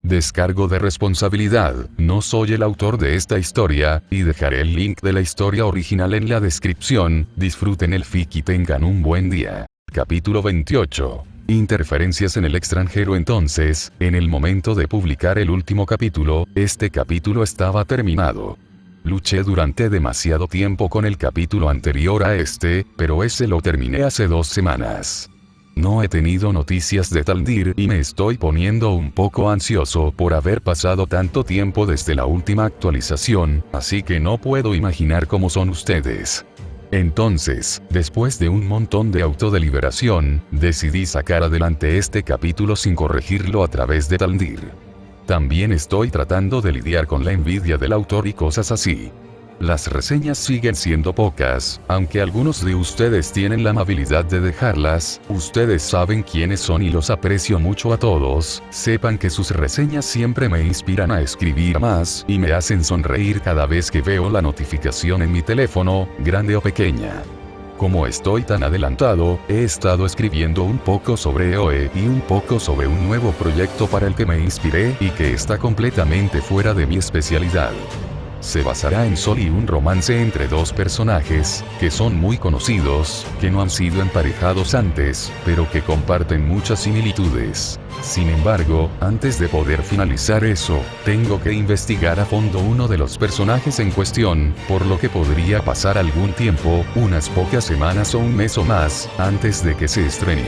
Descargo de responsabilidad, no soy el autor de esta historia, y dejaré el link de la historia original en la descripción. Disfruten el fic y tengan un buen día. Capítulo 28. Interferencias en el extranjero. Entonces, en el momento de publicar el último capítulo, este capítulo estaba terminado. Luché durante demasiado tiempo con el capítulo anterior a este, pero ese lo terminé hace 2 semanas. No he tenido noticias de Taldir y me estoy poniendo un poco ansioso por haber pasado tanto tiempo desde la última actualización, así que no puedo imaginar cómo son ustedes. Entonces, después de un montón de autodeliberación, decidí sacar adelante este capítulo sin corregirlo a través de Taldir. También estoy tratando de lidiar con la envidia del autor y cosas así. Las reseñas siguen siendo pocas, aunque algunos de ustedes tienen la amabilidad de dejarlas. Ustedes saben quiénes son y los aprecio mucho a todos. Sepan que sus reseñas siempre me inspiran a escribir más y me hacen sonreír cada vez que veo la notificación en mi teléfono, grande o pequeña. Como estoy tan adelantado, he estado escribiendo un poco sobre EOE y un poco sobre un nuevo proyecto para el que me inspiré y que está completamente fuera de mi especialidad. Se basará en Sol y un romance entre 2 personajes, que son muy conocidos, que no han sido emparejados antes, pero que comparten muchas similitudes. Sin embargo, antes de poder finalizar eso, tengo que investigar a fondo uno de los personajes en cuestión, por lo que podría pasar algún tiempo, unas pocas semanas o un mes o más, antes de que se estrene.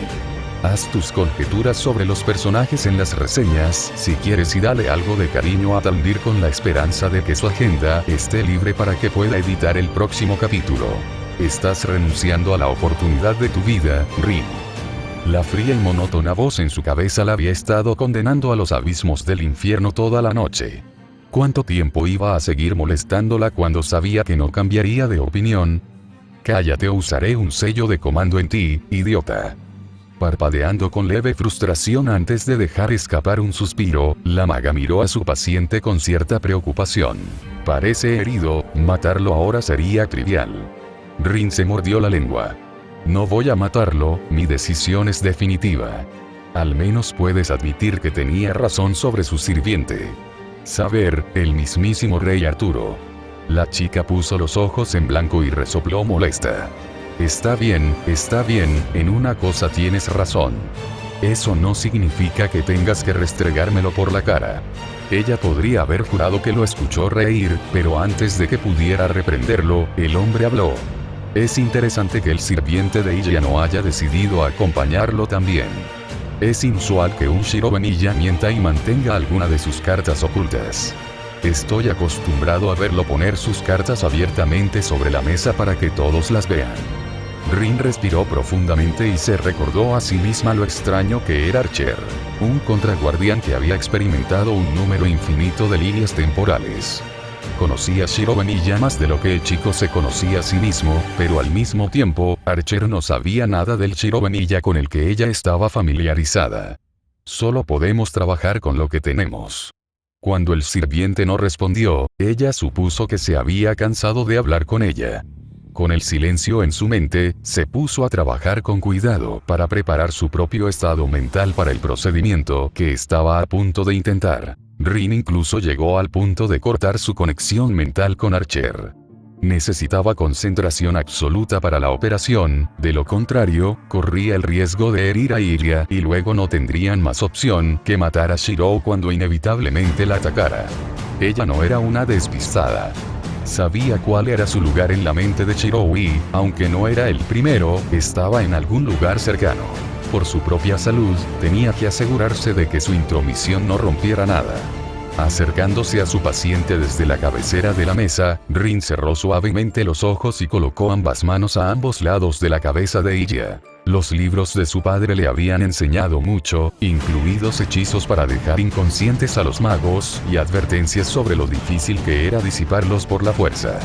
Haz tus conjeturas sobre los personajes en las reseñas, si quieres, y dale algo de cariño a Taldir con la esperanza de que su agenda esté libre para que pueda editar el próximo capítulo. Estás renunciando a la oportunidad de tu vida, Rin. La fría y monótona voz en su cabeza la había estado condenando a los abismos del infierno toda la noche. ¿Cuánto tiempo iba a seguir molestándola cuando sabía que no cambiaría de opinión? Cállate o usaré un sello de comando en ti, idiota. Parpadeando con leve frustración antes de dejar escapar un suspiro, la maga miró a su paciente con cierta preocupación. Parece herido, matarlo ahora sería trivial. Rin se mordió la lengua. No voy a matarlo, mi decisión es definitiva. Al menos puedes admitir que tenía razón sobre su sirviente. Saber, el mismísimo rey Arturo. La chica puso los ojos en blanco y resopló molesta. Está bien, en una cosa tienes razón. Eso no significa que tengas que restregármelo por la cara. Ella podría haber jurado que lo escuchó reír, pero antes de que pudiera reprenderlo, el hombre habló. Es interesante que el sirviente de Iya no haya decidido acompañarlo también. Es inusual que un Shirobemilla mienta y mantenga alguna de sus cartas ocultas. Estoy acostumbrado a verlo poner sus cartas abiertamente sobre la mesa para que todos las vean. Rin respiró profundamente y se recordó a sí misma lo extraño que era Archer, un contraguardián que había experimentado un número infinito de líneas temporales. Conocía a Shirobemilla más de lo que el chico se conocía a sí mismo, pero al mismo tiempo, Archer no sabía nada del Shirobemilla con el que ella estaba familiarizada. Solo podemos trabajar con lo que tenemos. Cuando el sirviente no respondió, ella supuso que se había cansado de hablar con ella. Con el silencio en su mente, se puso a trabajar con cuidado para preparar su propio estado mental para el procedimiento que estaba a punto de intentar. Rin incluso llegó al punto de cortar su conexión mental con Archer. Necesitaba concentración absoluta para la operación, de lo contrario, corría el riesgo de herir a Iria y luego no tendrían más opción que matar a Shiro cuando inevitablemente la atacara. Ella no era una despistada. Sabía cuál era su lugar en la mente de Shiro y, aunque no era el primero, estaba en algún lugar cercano. Por su propia salud, tenía que asegurarse de que su intromisión no rompiera nada. Acercándose a su paciente desde la cabecera de la mesa, Rin cerró suavemente los ojos y colocó ambas manos a ambos lados de la cabeza de ella. Los libros de su padre le habían enseñado mucho, incluidos hechizos para dejar inconscientes a los magos, y advertencias sobre lo difícil que era disiparlos por la fuerza.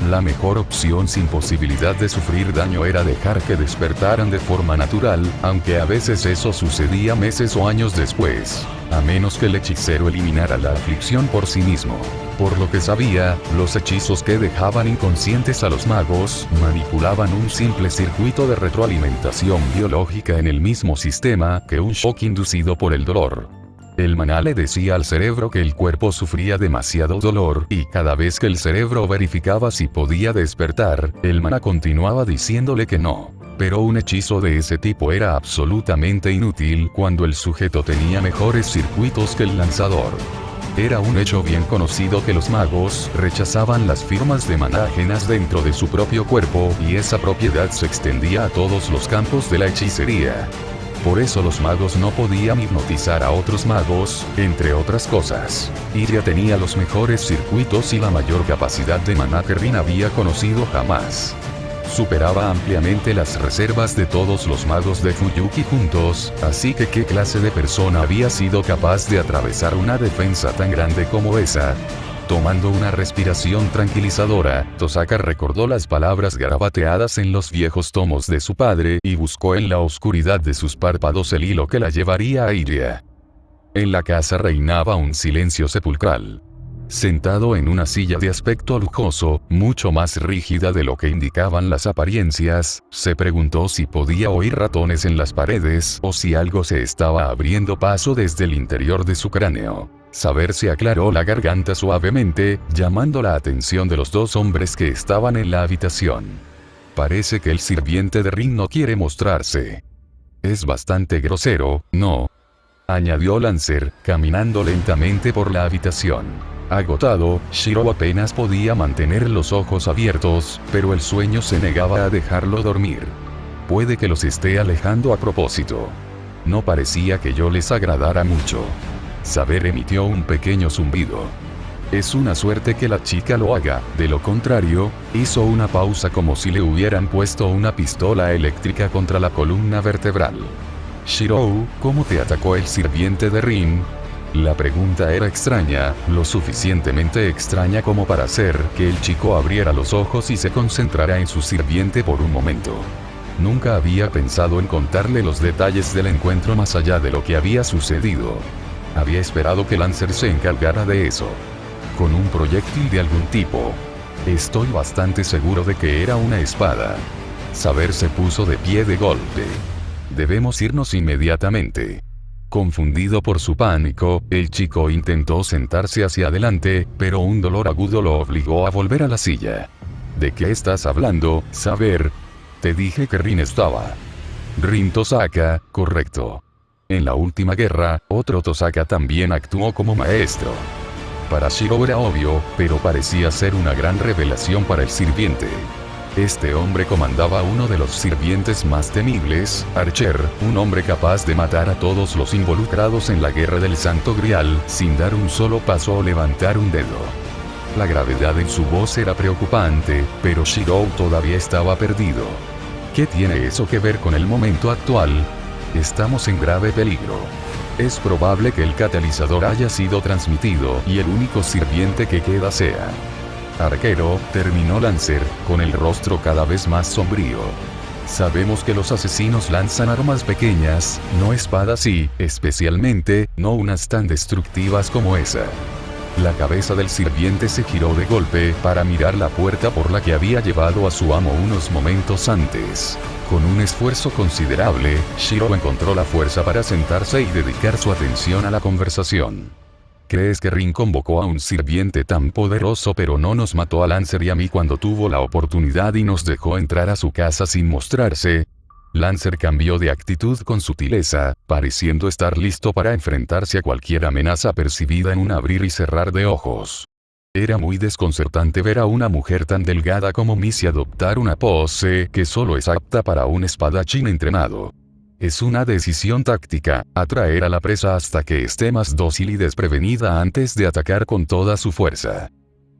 La mejor opción sin posibilidad de sufrir daño era dejar que despertaran de forma natural, aunque a veces eso sucedía meses o años después, a menos que el hechicero eliminara la aflicción por sí mismo. Por lo que sabía, los hechizos que dejaban inconscientes a los magos manipulaban un simple circuito de retroalimentación biológica en el mismo sistema que un shock inducido por el dolor. El maná le decía al cerebro que el cuerpo sufría demasiado dolor, y cada vez que el cerebro verificaba si podía despertar, el maná continuaba diciéndole que no. Pero un hechizo de ese tipo era absolutamente inútil cuando el sujeto tenía mejores circuitos que el lanzador. Era un hecho bien conocido que los magos rechazaban las firmas de maná ajenas dentro de su propio cuerpo, y esa propiedad se extendía a todos los campos de la hechicería. Por eso los magos no podían hipnotizar a otros magos, entre otras cosas. Iria tenía los mejores circuitos y la mayor capacidad de maná que Rin había conocido jamás. Superaba ampliamente las reservas de todos los magos de Fuyuki juntos, así que ¿qué clase de persona había sido capaz de atravesar una defensa tan grande como esa? Tomando una respiración tranquilizadora, Tosaka recordó las palabras garabateadas en los viejos tomos de su padre y buscó en la oscuridad de sus párpados el hilo que la llevaría a Iria. En la casa reinaba un silencio sepulcral. Sentado en una silla de aspecto lujoso, mucho más rígida de lo que indicaban las apariencias, se preguntó si podía oír ratones en las paredes o si algo se estaba abriendo paso desde el interior de su cráneo. Saber se aclaró la garganta suavemente, llamando la atención de los dos hombres que estaban en la habitación. Parece que el sirviente de Rin no quiere mostrarse. Es bastante grosero, ¿no?, añadió Lancer, caminando lentamente por la habitación. Agotado, Shiro apenas podía mantener los ojos abiertos, pero el sueño se negaba a dejarlo dormir. Puede que los esté alejando a propósito. No parecía que yo les agradara mucho. Saber emitió un pequeño zumbido. Es una suerte que la chica lo haga, de lo contrario, hizo una pausa como si le hubieran puesto una pistola eléctrica contra la columna vertebral. Shiro, ¿cómo te atacó el sirviente de Rin? La pregunta era extraña, lo suficientemente extraña como para hacer que el chico abriera los ojos y se concentrara en su sirviente por un momento. Nunca había pensado en contarle los detalles del encuentro más allá de lo que había sucedido. Había esperado que Lancer se encargara de eso. Con un proyectil de algún tipo. Estoy bastante seguro de que era una espada. Saber se puso de pie de golpe. Debemos irnos inmediatamente. Confundido por su pánico, el chico intentó sentarse hacia adelante, pero un dolor agudo lo obligó a volver a la silla. ¿De qué estás hablando, Saber? Te dije que Rin estaba. Rin Tosaka, correcto. En la última guerra, otro Tosaka también actuó como maestro. Para Shiro era obvio, pero parecía ser una gran revelación para el sirviente. Este hombre comandaba uno de los sirvientes más temibles, Archer, un hombre capaz de matar a todos los involucrados en la guerra del Santo Grial, sin dar un solo paso o levantar un dedo. La gravedad en su voz era preocupante, pero Shiro todavía estaba perdido. ¿Qué tiene eso que ver con el momento actual? Estamos en grave peligro. Es probable que el catalizador haya sido transmitido y el único sirviente que queda sea arquero, terminó Lancer, con el rostro cada vez más sombrío. Sabemos que los asesinos lanzan armas pequeñas, no espadas y, especialmente, no unas tan destructivas como esa. La cabeza del sirviente se giró de golpe para mirar la puerta por la que había llevado a su amo unos momentos antes. Con un esfuerzo considerable, Shiro encontró la fuerza para sentarse y dedicar su atención a la conversación. ¿Crees que Rin convocó a un sirviente tan poderoso pero no nos mató a Lancer y a mí cuando tuvo la oportunidad y nos dejó entrar a su casa sin mostrarse? Lancer cambió de actitud con sutileza, pareciendo estar listo para enfrentarse a cualquier amenaza percibida en un abrir y cerrar de ojos. Era muy desconcertante ver a una mujer tan delgada como Missy adoptar una pose que solo es apta para un espadachín entrenado. Es una decisión táctica, atraer a la presa hasta que esté más dócil y desprevenida antes de atacar con toda su fuerza.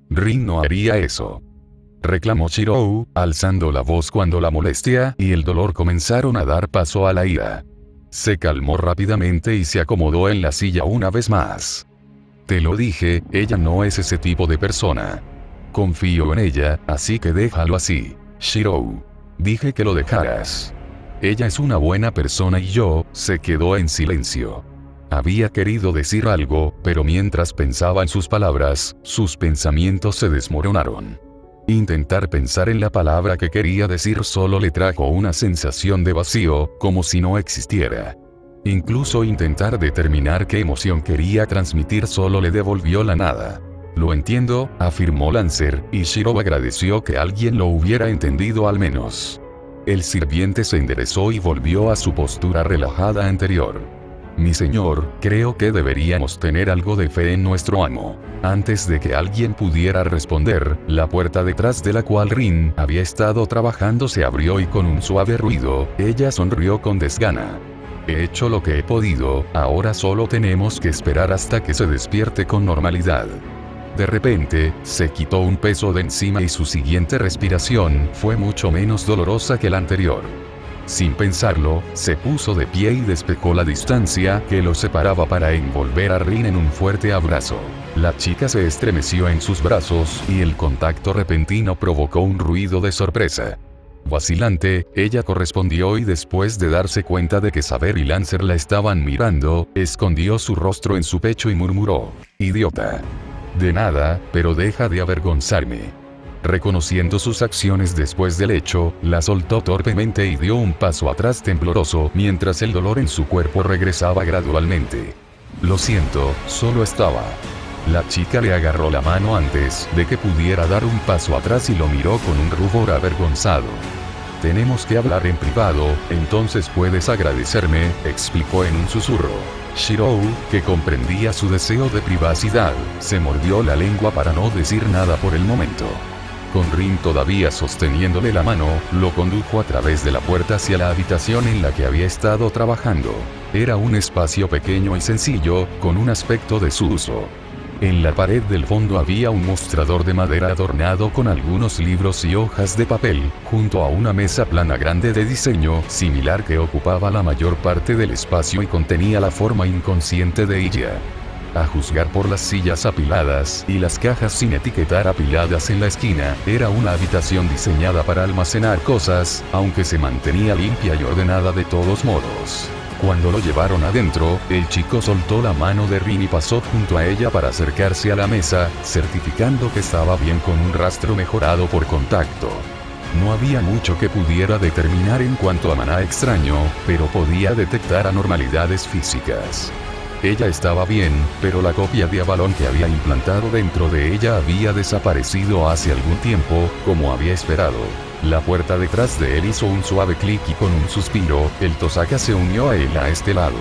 Rin no haría eso. Reclamó Shiro, alzando la voz cuando la molestia y el dolor comenzaron a dar paso a la ira. Se calmó rápidamente y se acomodó en la silla una vez más. Te lo dije, ella no es ese tipo de persona. Confío en ella, así que déjalo así, Shiro. Dije que lo dejaras. Ella es una buena persona y se quedó en silencio. Había querido decir algo, pero mientras pensaba en sus palabras, sus pensamientos se desmoronaron. Intentar pensar en la palabra que quería decir solo le trajo una sensación de vacío, como si no existiera. Incluso intentar determinar qué emoción quería transmitir solo le devolvió la nada. Lo entiendo, afirmó Lancer, y Shiro agradeció que alguien lo hubiera entendido al menos. El sirviente se enderezó y volvió a su postura relajada anterior. Mi señor, creo que deberíamos tener algo de fe en nuestro amo. Antes de que alguien pudiera responder, la puerta detrás de la cual Rin había estado trabajando se abrió y con un suave ruido, ella sonrió con desgana. He hecho lo que he podido, ahora solo tenemos que esperar hasta que se despierte con normalidad. De repente, se quitó un peso de encima y su siguiente respiración fue mucho menos dolorosa que la anterior. Sin pensarlo, se puso de pie y despejó la distancia que lo separaba para envolver a Rin en un fuerte abrazo. La chica se estremeció en sus brazos y el contacto repentino provocó un ruido de sorpresa. Vacilante, ella correspondió y después de darse cuenta de que Saber y Lancer la estaban mirando, escondió su rostro en su pecho y murmuró: «Idiota». «De nada, pero deja de avergonzarme». Reconociendo sus acciones después del hecho, la soltó torpemente y dio un paso atrás tembloroso mientras el dolor en su cuerpo regresaba gradualmente. «Lo siento, solo estaba». La chica le agarró la mano antes de que pudiera dar un paso atrás y lo miró con un rubor avergonzado. «Tenemos que hablar en privado, entonces puedes agradecerme», explicó en un susurro. Shiro, que comprendía su deseo de privacidad, se mordió la lengua para no decir nada por el momento. Con Rin todavía sosteniéndole la mano, lo condujo a través de la puerta hacia la habitación en la que había estado trabajando. Era un espacio pequeño y sencillo, con un aspecto desuso. En la pared del fondo había un mostrador de madera adornado con algunos libros y hojas de papel, junto a una mesa plana grande de diseño similar que ocupaba la mayor parte del espacio y contenía la forma inconsciente de ella. A juzgar por las sillas apiladas y las cajas sin etiquetar apiladas en la esquina, era una habitación diseñada para almacenar cosas, aunque se mantenía limpia y ordenada de todos modos. Cuando lo llevaron adentro, el chico soltó la mano de Rin y pasó junto a ella para acercarse a la mesa, certificando que estaba bien con un rastro mejorado por contacto. No había mucho que pudiera determinar en cuanto a maná extraño, pero podía detectar anormalidades físicas. Ella estaba bien, pero la copia de Avalon que había implantado dentro de ella había desaparecido hace algún tiempo, como había esperado. La puerta detrás de él hizo un suave clic y con un suspiro, el Tosaka se unió a él a este lado.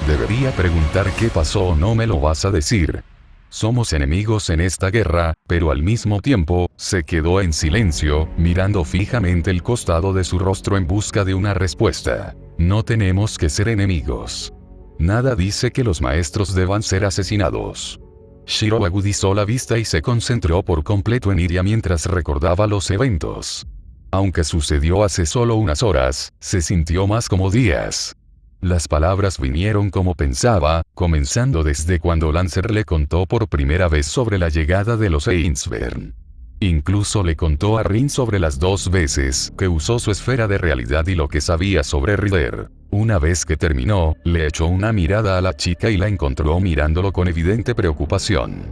«Debería preguntar qué pasó o no me lo vas a decir. Somos enemigos en esta guerra», pero al mismo tiempo, se quedó en silencio, mirando fijamente el costado de su rostro en busca de una respuesta. «No tenemos que ser enemigos. Nada dice que los maestros deban ser asesinados». Shiro agudizó la vista y se concentró por completo en Iria mientras recordaba los eventos. Aunque sucedió hace solo unas horas, se sintió más como días. Las palabras vinieron como pensaba, comenzando desde cuando Lancer le contó por primera vez sobre la llegada de los Ainsburn. Incluso le contó a Rin sobre las 2 veces que usó su esfera de realidad y lo que sabía sobre Rider. Una vez que terminó, le echó una mirada a la chica y la encontró mirándolo con evidente preocupación.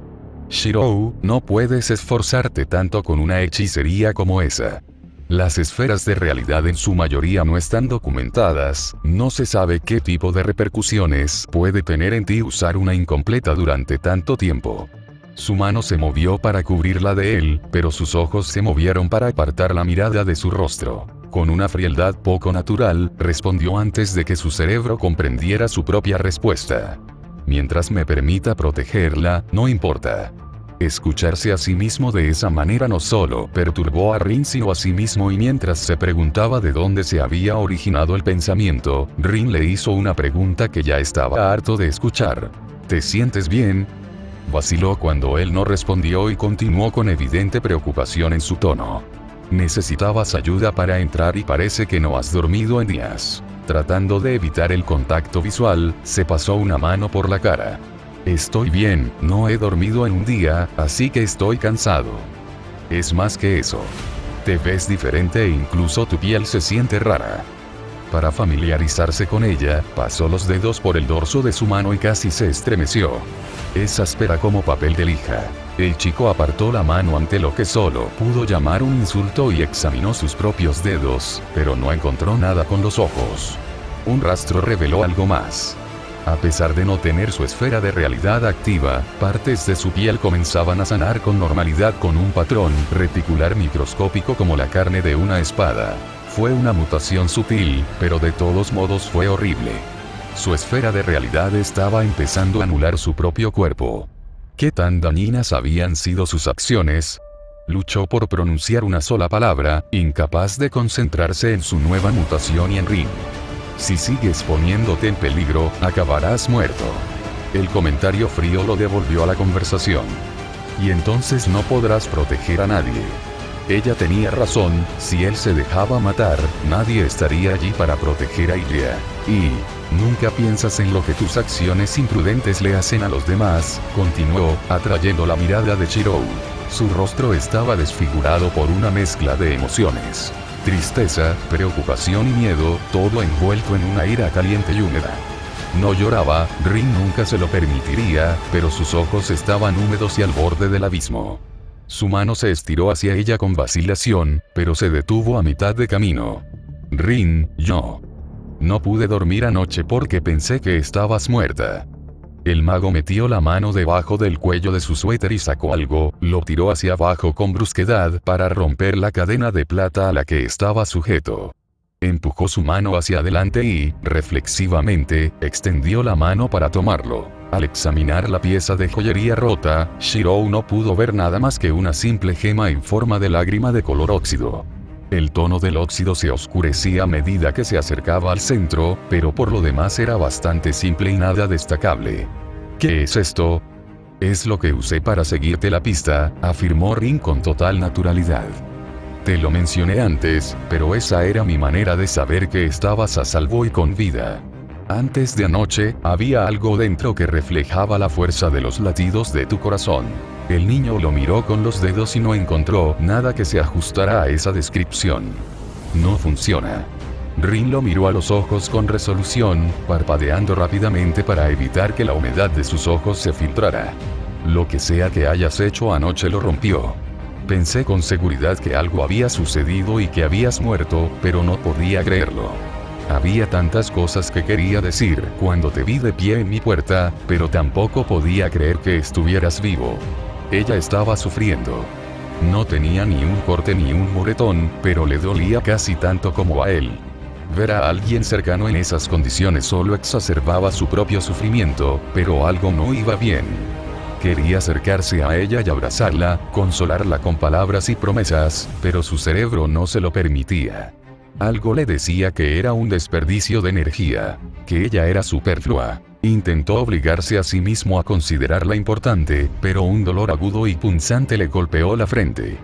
«Shiro, no puedes esforzarte tanto con una hechicería como esa. Las esferas de realidad en su mayoría no están documentadas, no se sabe qué tipo de repercusiones puede tener en ti usar una incompleta durante tanto tiempo». Su mano se movió para cubrirla de él, pero sus ojos se movieron para apartar la mirada de su rostro. Con una frialdad poco natural, respondió antes de que su cerebro comprendiera su propia respuesta. «Mientras me permita protegerla, no importa». Escucharse a sí mismo de esa manera no solo perturbó a Rin sino a sí mismo, y mientras se preguntaba de dónde se había originado el pensamiento, Rin le hizo una pregunta que ya estaba harto de escuchar. «¿Te sientes bien?». Vaciló cuando él no respondió y continuó con evidente preocupación en su tono. «Necesitabas ayuda para entrar y parece que no has dormido en días». Tratando de evitar el contacto visual, se pasó una mano por la cara. «Estoy bien, no he dormido en un día, así que estoy cansado. Es más que eso. Te ves diferente e incluso tu piel se siente rara». Para familiarizarse con ella, pasó los dedos por el dorso de su mano y casi se estremeció. «Es áspera como papel de lija». El chico apartó la mano ante lo que solo pudo llamar un insulto y examinó sus propios dedos, pero no encontró nada con los ojos. Un rastro reveló algo más. A pesar de no tener su esfera de realidad activa, partes de su piel comenzaban a sanar con normalidad con un patrón reticular microscópico como la carne de una espada. Fue una mutación sutil, pero de todos modos fue horrible. Su esfera de realidad estaba empezando a anular su propio cuerpo. ¿Qué tan dañinas habían sido sus acciones? Luchó por pronunciar una sola palabra, incapaz de concentrarse en su nueva mutación y en Rin. Si sigues poniéndote en peligro, acabarás muerto. El comentario frío lo devolvió a la conversación. Y entonces no podrás proteger a nadie. Ella tenía razón, si él se dejaba matar, nadie estaría allí para proteger a Ilya. Y nunca piensas en lo que tus acciones imprudentes le hacen a los demás, continuó, atrayendo la mirada de Shirou. Su rostro estaba desfigurado por una mezcla de emociones. Tristeza, preocupación y miedo, todo envuelto en una ira caliente y húmeda. No lloraba, Rin nunca se lo permitiría, pero sus ojos estaban húmedos y al borde del abismo. Su mano se estiró hacia ella con vacilación, pero se detuvo a mitad de camino. Rin, yo no pude dormir anoche porque pensé que estabas muerta. El mago metió la mano debajo del cuello de su suéter y sacó algo, lo tiró hacia abajo con brusquedad para romper la cadena de plata a la que estaba sujeto. Empujó su mano hacia adelante y, reflexivamente, extendió la mano para tomarlo. Al examinar la pieza de joyería rota, Shirou no pudo ver nada más que una simple gema en forma de lágrima de color óxido. El tono del óxido se oscurecía a medida que se acercaba al centro, pero por lo demás era bastante simple y nada destacable. ¿Qué es esto? Es lo que usé para seguirte la pista, afirmó Rin con total naturalidad. Te lo mencioné antes, pero esa era mi manera de saber que estabas a salvo y con vida. Antes de anoche, había algo dentro que reflejaba la fuerza de los latidos de tu corazón. El niño lo miró con los dedos y no encontró nada que se ajustara a esa descripción. No funciona. Rin lo miró a los ojos con resolución, parpadeando rápidamente para evitar que la humedad de sus ojos se filtrara. Lo que sea que hayas hecho anoche lo rompió. Pensé con seguridad que algo había sucedido y que habías muerto, pero no podía creerlo. Había tantas cosas que quería decir cuando te vi de pie en mi puerta, pero tampoco podía creer que estuvieras vivo. Ella estaba sufriendo. No tenía ni un corte ni un moretón, pero le dolía casi tanto como a él. Ver a alguien cercano en esas condiciones solo exacerbaba su propio sufrimiento, pero algo no iba bien. Quería acercarse a ella y abrazarla, consolarla con palabras y promesas, pero su cerebro no se lo permitía. Algo le decía que era un desperdicio de energía, que ella era superflua. Intentó obligarse a sí mismo a considerarla importante, pero un dolor agudo y punzante le golpeó la frente.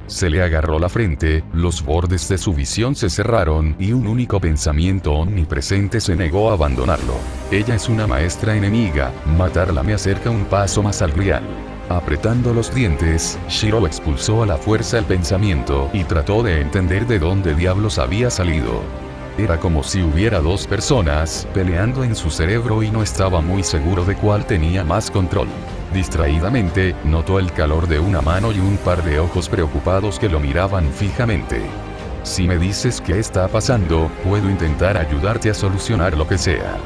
Se le agarró la frente, los bordes de su visión se cerraron y un único pensamiento omnipresente se negó a abandonarlo. Ella es una maestra enemiga, matarla me acerca un paso más al real. Apretando los dientes, Shirou expulsó a la fuerza el pensamiento y trató de entender de dónde diablos había salido. Era como si hubiera dos personas peleando en su cerebro y no estaba muy seguro de cuál tenía más control. Distraídamente, notó el calor de una mano y un par de ojos preocupados que lo miraban fijamente. Si me dices qué está pasando, puedo intentar ayudarte a solucionar lo que sea.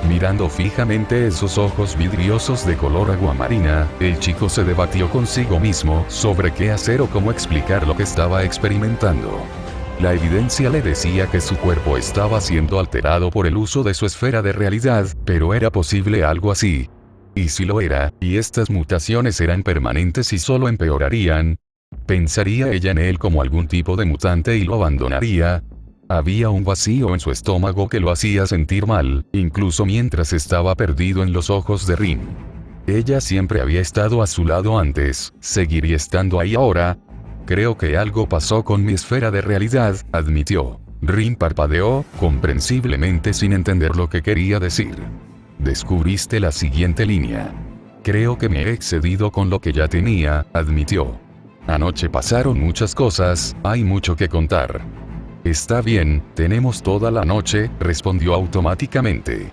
Mirando fijamente esos ojos vidriosos de color aguamarina, el chico se debatió consigo mismo sobre qué hacer o cómo explicar lo que estaba experimentando. La evidencia le decía que su cuerpo estaba siendo alterado por el uso de su esfera de realidad, pero ¿era posible algo así? Y si lo era, y estas mutaciones eran permanentes y solo empeorarían, ¿pensaría ella en él como algún tipo de mutante y lo abandonaría? Había un vacío en su estómago que lo hacía sentir mal, incluso mientras estaba perdido en los ojos de Rin. Ella siempre había estado a su lado antes, seguiría estando ahí ahora. Creo que algo pasó con mi esfera de realidad, admitió. Rin parpadeó, comprensiblemente sin entender lo que quería decir. Descubriste la siguiente línea. Creo que me he excedido con lo que ya tenía, admitió. Anoche pasaron muchas cosas, hay mucho que contar. Está bien, tenemos toda la noche, respondió automáticamente.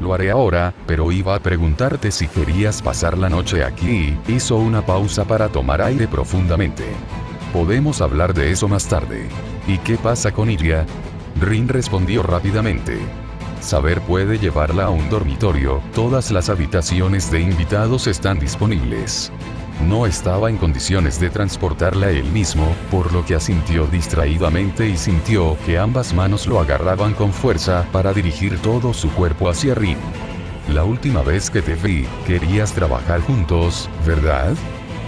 Lo haré ahora, pero iba a preguntarte si querías pasar la noche aquí. Hizo una pausa para tomar aire profundamente. Podemos hablar de eso más tarde. ¿Y qué pasa con Ilya? Rin respondió rápidamente. saber puede llevarla a un dormitorio, todas las habitaciones de invitados están disponibles. No estaba en condiciones de transportarla él mismo, por lo que asintió distraídamente y sintió que ambas manos lo agarraban con fuerza para dirigir todo su cuerpo hacia Rin. La última vez que te vi, querías trabajar juntos, ¿verdad?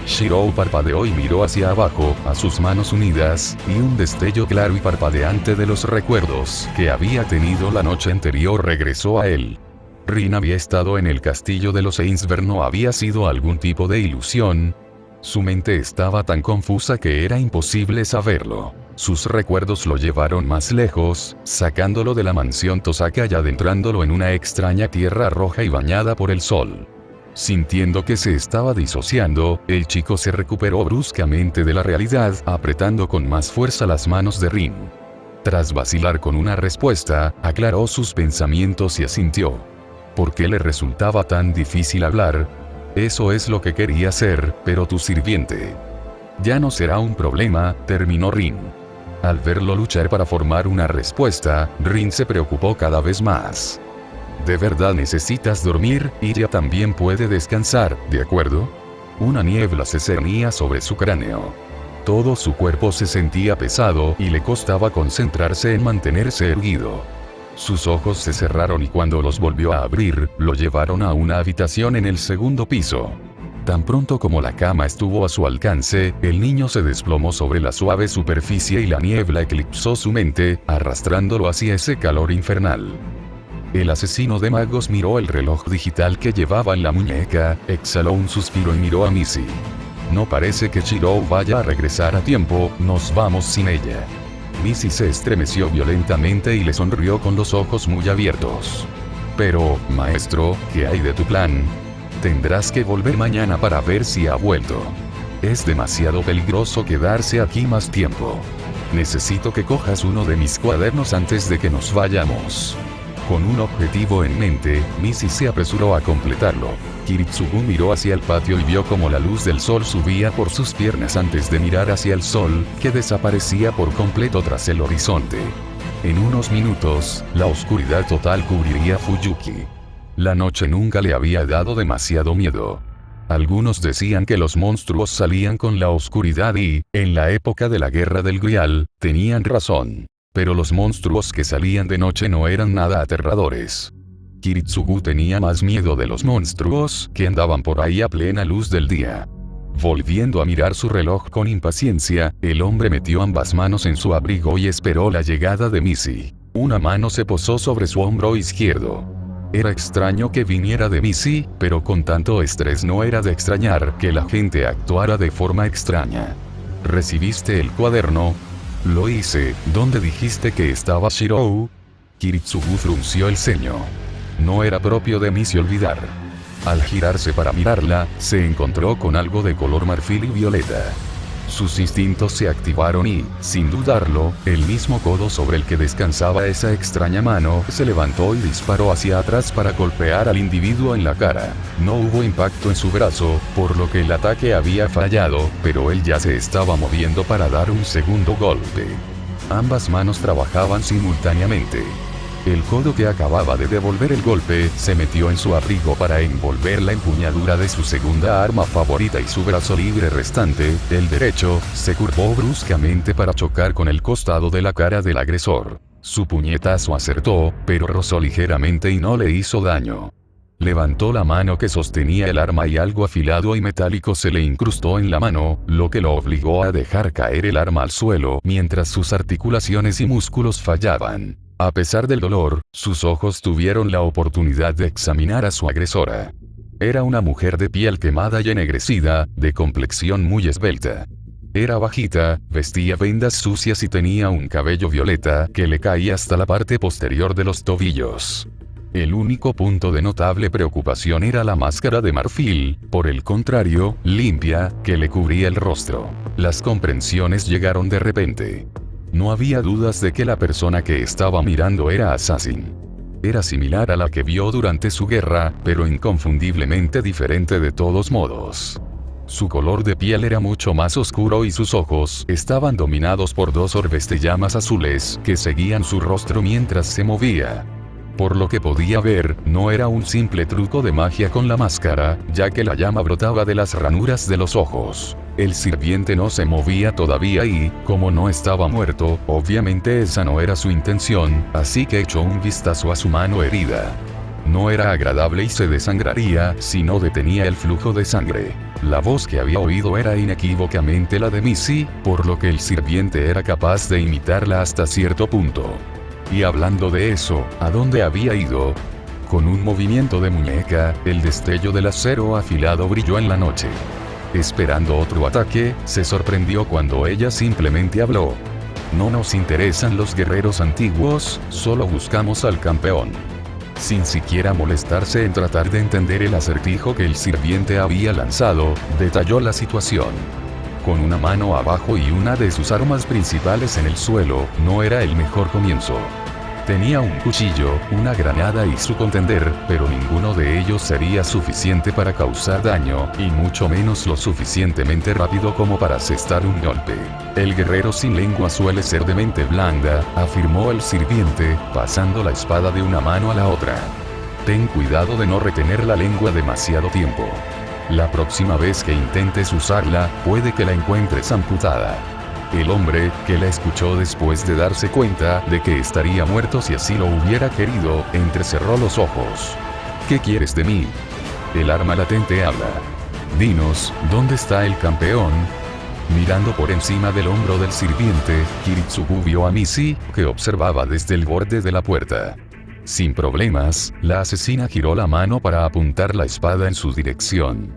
Shirou parpadeó y miró hacia abajo, a sus manos unidas, y un destello claro y parpadeante de los recuerdos que había tenido la noche anterior regresó a él. Rin había estado en el castillo de los Ainsberg, no había sido algún tipo de ilusión. Su mente estaba tan confusa que era imposible saberlo. Sus recuerdos lo llevaron más lejos, sacándolo de la mansión Tosaka y adentrándolo en una extraña tierra roja y bañada por el sol. Sintiendo que se estaba disociando, el chico se recuperó bruscamente de la realidad, apretando con más fuerza las manos de Rin. Tras vacilar con una respuesta, aclaró sus pensamientos y asintió. ¿Por qué le resultaba tan difícil hablar? Eso es lo que quería hacer, pero tu sirviente. Ya no será un problema, terminó Rin. Al verlo luchar para formar una respuesta, Rin se preocupó cada vez más. ¿De verdad necesitas dormir? Ella también puede descansar, ¿de acuerdo? Una niebla se cernía sobre su cráneo. Todo su cuerpo se sentía pesado y le costaba concentrarse en mantenerse erguido. Sus ojos se cerraron y cuando los volvió a abrir, lo llevaron a una habitación en el segundo piso. Tan pronto como la cama estuvo a su alcance, el niño se desplomó sobre la suave superficie y la niebla eclipsó su mente, arrastrándolo hacia ese calor infernal. El asesino de magos miró el reloj digital que llevaba en la muñeca, exhaló un suspiro y miró a Missy. No parece que Shirou vaya a regresar a tiempo, nos vamos sin ella. Missy se estremeció violentamente y le sonrió con los ojos muy abiertos. Pero, maestro, ¿qué hay de tu plan? Tendrás que volver mañana para ver si ha vuelto. Es demasiado peligroso quedarse aquí más tiempo. Necesito que cojas uno de mis cuadernos antes de que nos vayamos. Con un objetivo en mente, Missy se apresuró a completarlo. Kiritsugu miró hacia el patio y vio cómo la luz del sol subía por sus piernas antes de mirar hacia el sol, que desaparecía por completo tras el horizonte. En unos minutos, la oscuridad total cubriría Fuyuki. La noche nunca le había dado demasiado miedo. Algunos decían que los monstruos salían con la oscuridad y, en la época de la Guerra del Grial, tenían razón. Pero los monstruos que salían de noche no eran nada aterradores. Kiritsugu tenía más miedo de los monstruos que andaban por ahí a plena luz del día. Volviendo a mirar su reloj con impaciencia, el hombre metió ambas manos en su abrigo y esperó la llegada de Missy. Una mano se posó sobre su hombro izquierdo. Era extraño que viniera de Missy, pero con tanto estrés no era de extrañar que la gente actuara de forma extraña. ¿Recibiste el cuaderno? Lo hice. ¿Dónde dijiste que estaba Shirou? Kiritsugu frunció el ceño. No era propio de Missy olvidar. Al girarse para mirarla, se encontró con algo de color marfil y violeta. Sus instintos se activaron y, sin dudarlo, el mismo codo sobre el que descansaba esa extraña mano se levantó y disparó hacia atrás para golpear al individuo en la cara. No hubo impacto en su brazo, por lo que el ataque había fallado, pero él ya se estaba moviendo para dar un segundo golpe. Ambas manos trabajaban simultáneamente. El codo que acababa de devolver el golpe se metió en su abrigo para envolver la empuñadura de su segunda arma favorita y su brazo libre restante, el derecho, se curvó bruscamente para chocar con el costado de la cara del agresor. Su puñetazo acertó, pero rozó ligeramente y no le hizo daño. Levantó la mano que sostenía el arma y algo afilado y metálico se le incrustó en la mano, lo que lo obligó a dejar caer el arma al suelo mientras sus articulaciones y músculos fallaban. A pesar del dolor, sus ojos tuvieron la oportunidad de examinar a su agresora. Era una mujer de piel quemada y ennegrecida, de complexión muy esbelta. Era bajita, vestía vendas sucias y tenía un cabello violeta que le caía hasta la parte posterior de los tobillos. El único punto de notable preocupación era la máscara de marfil, por el contrario, limpia, que le cubría el rostro. Las comprensiones llegaron de repente. No había dudas de que la persona que estaba mirando era Assassin. Era similar a la que vio durante su guerra, pero inconfundiblemente diferente de todos modos. Su color de piel era mucho más oscuro y sus ojos estaban dominados por dos orbes de llamas azules que seguían su rostro mientras se movía. Por lo que podía ver, no era un simple truco de magia con la máscara, ya que la llama brotaba de las ranuras de los ojos. El sirviente no se movía todavía y, como no estaba muerto, obviamente esa no era su intención, así que echó un vistazo a su mano herida. No era agradable y se desangraría si no detenía el flujo de sangre. La voz que había oído era inequívocamente la de Missy, por lo que el sirviente era capaz de imitarla hasta cierto punto. Y hablando de eso, ¿a dónde había ido? Con un movimiento de muñeca, el destello del acero afilado brilló en la noche. Esperando otro ataque, se sorprendió cuando ella simplemente habló. No nos interesan los guerreros antiguos, solo buscamos al campeón. Sin siquiera molestarse en tratar de entender el acertijo que el sirviente había lanzado, detalló la situación. Con una mano abajo y una de sus armas principales en el suelo, no era el mejor comienzo. Tenía un cuchillo, una granada y su contender, pero ninguno de ellos sería suficiente para causar daño, y mucho menos lo suficientemente rápido como para asestar un golpe. El guerrero sin lengua suele ser de mente blanda, afirmó el sirviente, pasando la espada de una mano a la otra. Ten cuidado de no retener la lengua demasiado tiempo. La próxima vez que intentes usarla, puede que la encuentres amputada. El hombre, que la escuchó después de darse cuenta de que estaría muerto si así lo hubiera querido, entrecerró los ojos. ¿Qué quieres de mí? El arma latente habla. Dinos, ¿dónde está el campeón? Mirando por encima del hombro del sirviente, Kiritsugu vio a Missy, que observaba desde el borde de la puerta. Sin problemas, la asesina giró la mano para apuntar la espada en su dirección.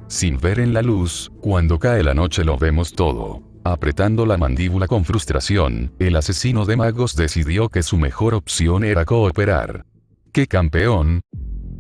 Sin ver en la luz, cuando cae la noche lo vemos todo. Apretando la mandíbula con frustración, el asesino de magos decidió que su mejor opción era cooperar. ¿Qué campeón?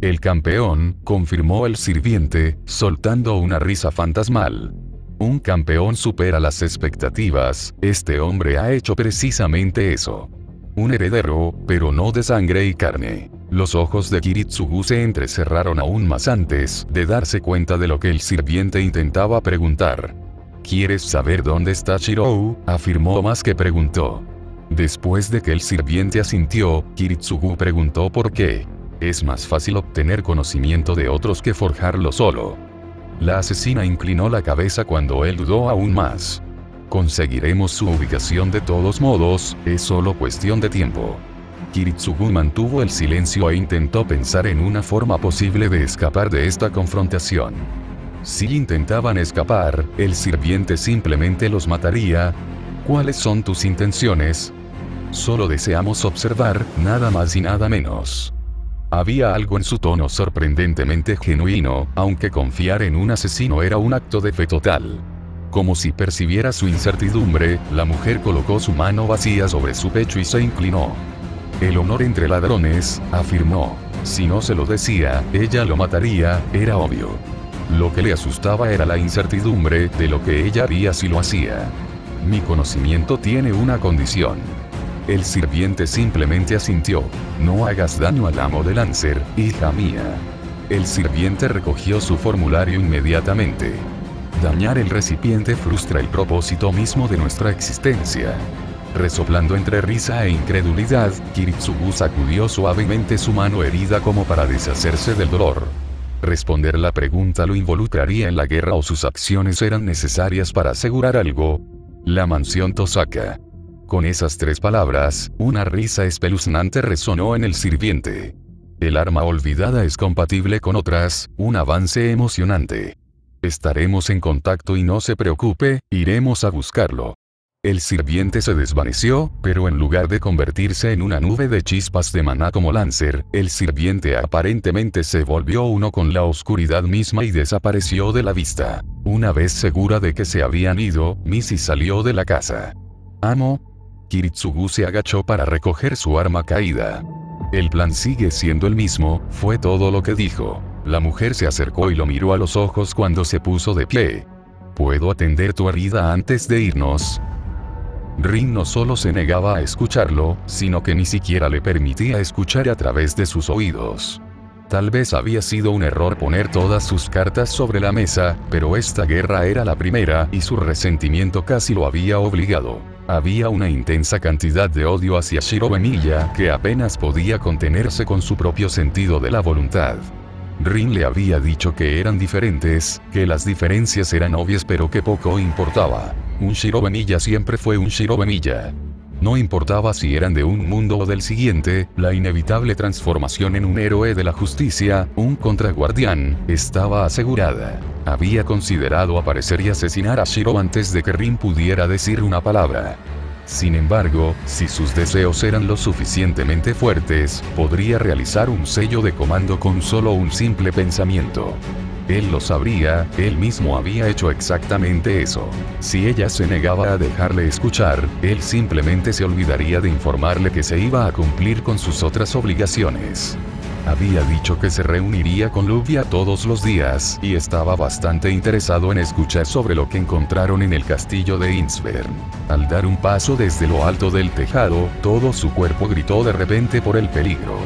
El campeón, confirmó el sirviente, soltando una risa fantasmal. Un campeón supera las expectativas, este hombre ha hecho precisamente eso. Un heredero, pero no de sangre y carne. Los ojos de Kiritsugu se entrecerraron aún más antes de darse cuenta de lo que el sirviente intentaba preguntar. ¿Quieres saber dónde está Shirou?, afirmó más que preguntó. Después de que el sirviente asintió, Kiritsugu preguntó por qué. Es más fácil obtener conocimiento de otros que forjarlo solo. La asesina inclinó la cabeza cuando él dudó aún más. Conseguiremos su ubicación de todos modos, es solo cuestión de tiempo. Kiritsugu mantuvo el silencio e intentó pensar en una forma posible de escapar de esta confrontación. Si intentaban escapar, el sirviente simplemente los mataría. ¿Cuáles son tus intenciones? Solo deseamos observar, nada más y nada menos. Había algo en su tono sorprendentemente genuino, aunque confiar en un asesino era un acto de fe total. Como si percibiera su incertidumbre, la mujer colocó su mano vacía sobre su pecho y se inclinó. El honor entre ladrones, afirmó. Si no se lo decía, ella lo mataría, era obvio. Lo que le asustaba era la incertidumbre de lo que ella haría si lo hacía. Mi conocimiento tiene una condición. El sirviente simplemente asintió. No hagas daño al amo de Lancer, hija mía. El sirviente recogió su formulario inmediatamente. Dañar el recipiente frustra el propósito mismo de nuestra existencia. Resoplando entre risa e incredulidad, Kiritsugu sacudió suavemente su mano herida como para deshacerse del dolor. Responder la pregunta lo involucraría en la guerra o sus acciones eran necesarias para asegurar algo. La mansión Tosaka. Con esas tres palabras, una risa espeluznante resonó en el sirviente. El arma olvidada es compatible con otras, un avance emocionante. Estaremos en contacto y no se preocupe, iremos a buscarlo. El sirviente se desvaneció, pero en lugar de convertirse en una nube de chispas de maná como Lancer, el sirviente aparentemente se volvió uno con la oscuridad misma y desapareció de la vista. Una vez segura de que se habían ido, Missy salió de la casa. «Amo». Kiritsugu se agachó para recoger su arma caída. «El plan sigue siendo el mismo», fue todo lo que dijo. La mujer se acercó y lo miró a los ojos cuando se puso de pie. «¿Puedo atender tu herida antes de irnos?». Rin no solo se negaba a escucharlo, sino que ni siquiera le permitía escuchar a través de sus oídos. Tal vez había sido un error poner todas sus cartas sobre la mesa, pero esta guerra era la primera y su resentimiento casi lo había obligado. Había una intensa cantidad de odio hacia Shirobemilla que apenas podía contenerse con su propio sentido de la voluntad. Rin le había dicho que eran diferentes, que las diferencias eran obvias pero que poco importaba. Un Shirobemilla siempre fue un Shirobemilla. No importaba si eran de un mundo o del siguiente, la inevitable transformación en un héroe de la justicia, un contraguardián, estaba asegurada. Había considerado aparecer y asesinar a Shiro antes de que Rin pudiera decir una palabra. Sin embargo, si sus deseos eran lo suficientemente fuertes, podría realizar un sello de comando con solo un simple pensamiento. Él lo sabría, él mismo había hecho exactamente eso. Si ella se negaba a dejarle escuchar, él simplemente se olvidaría de informarle que se iba a cumplir con sus otras obligaciones. Había dicho que se reuniría con Luvia todos los días, y estaba bastante interesado en escuchar sobre lo que encontraron en el castillo de Innsbern. Al dar un paso desde lo alto del tejado, todo su cuerpo gritó de repente por el peligro.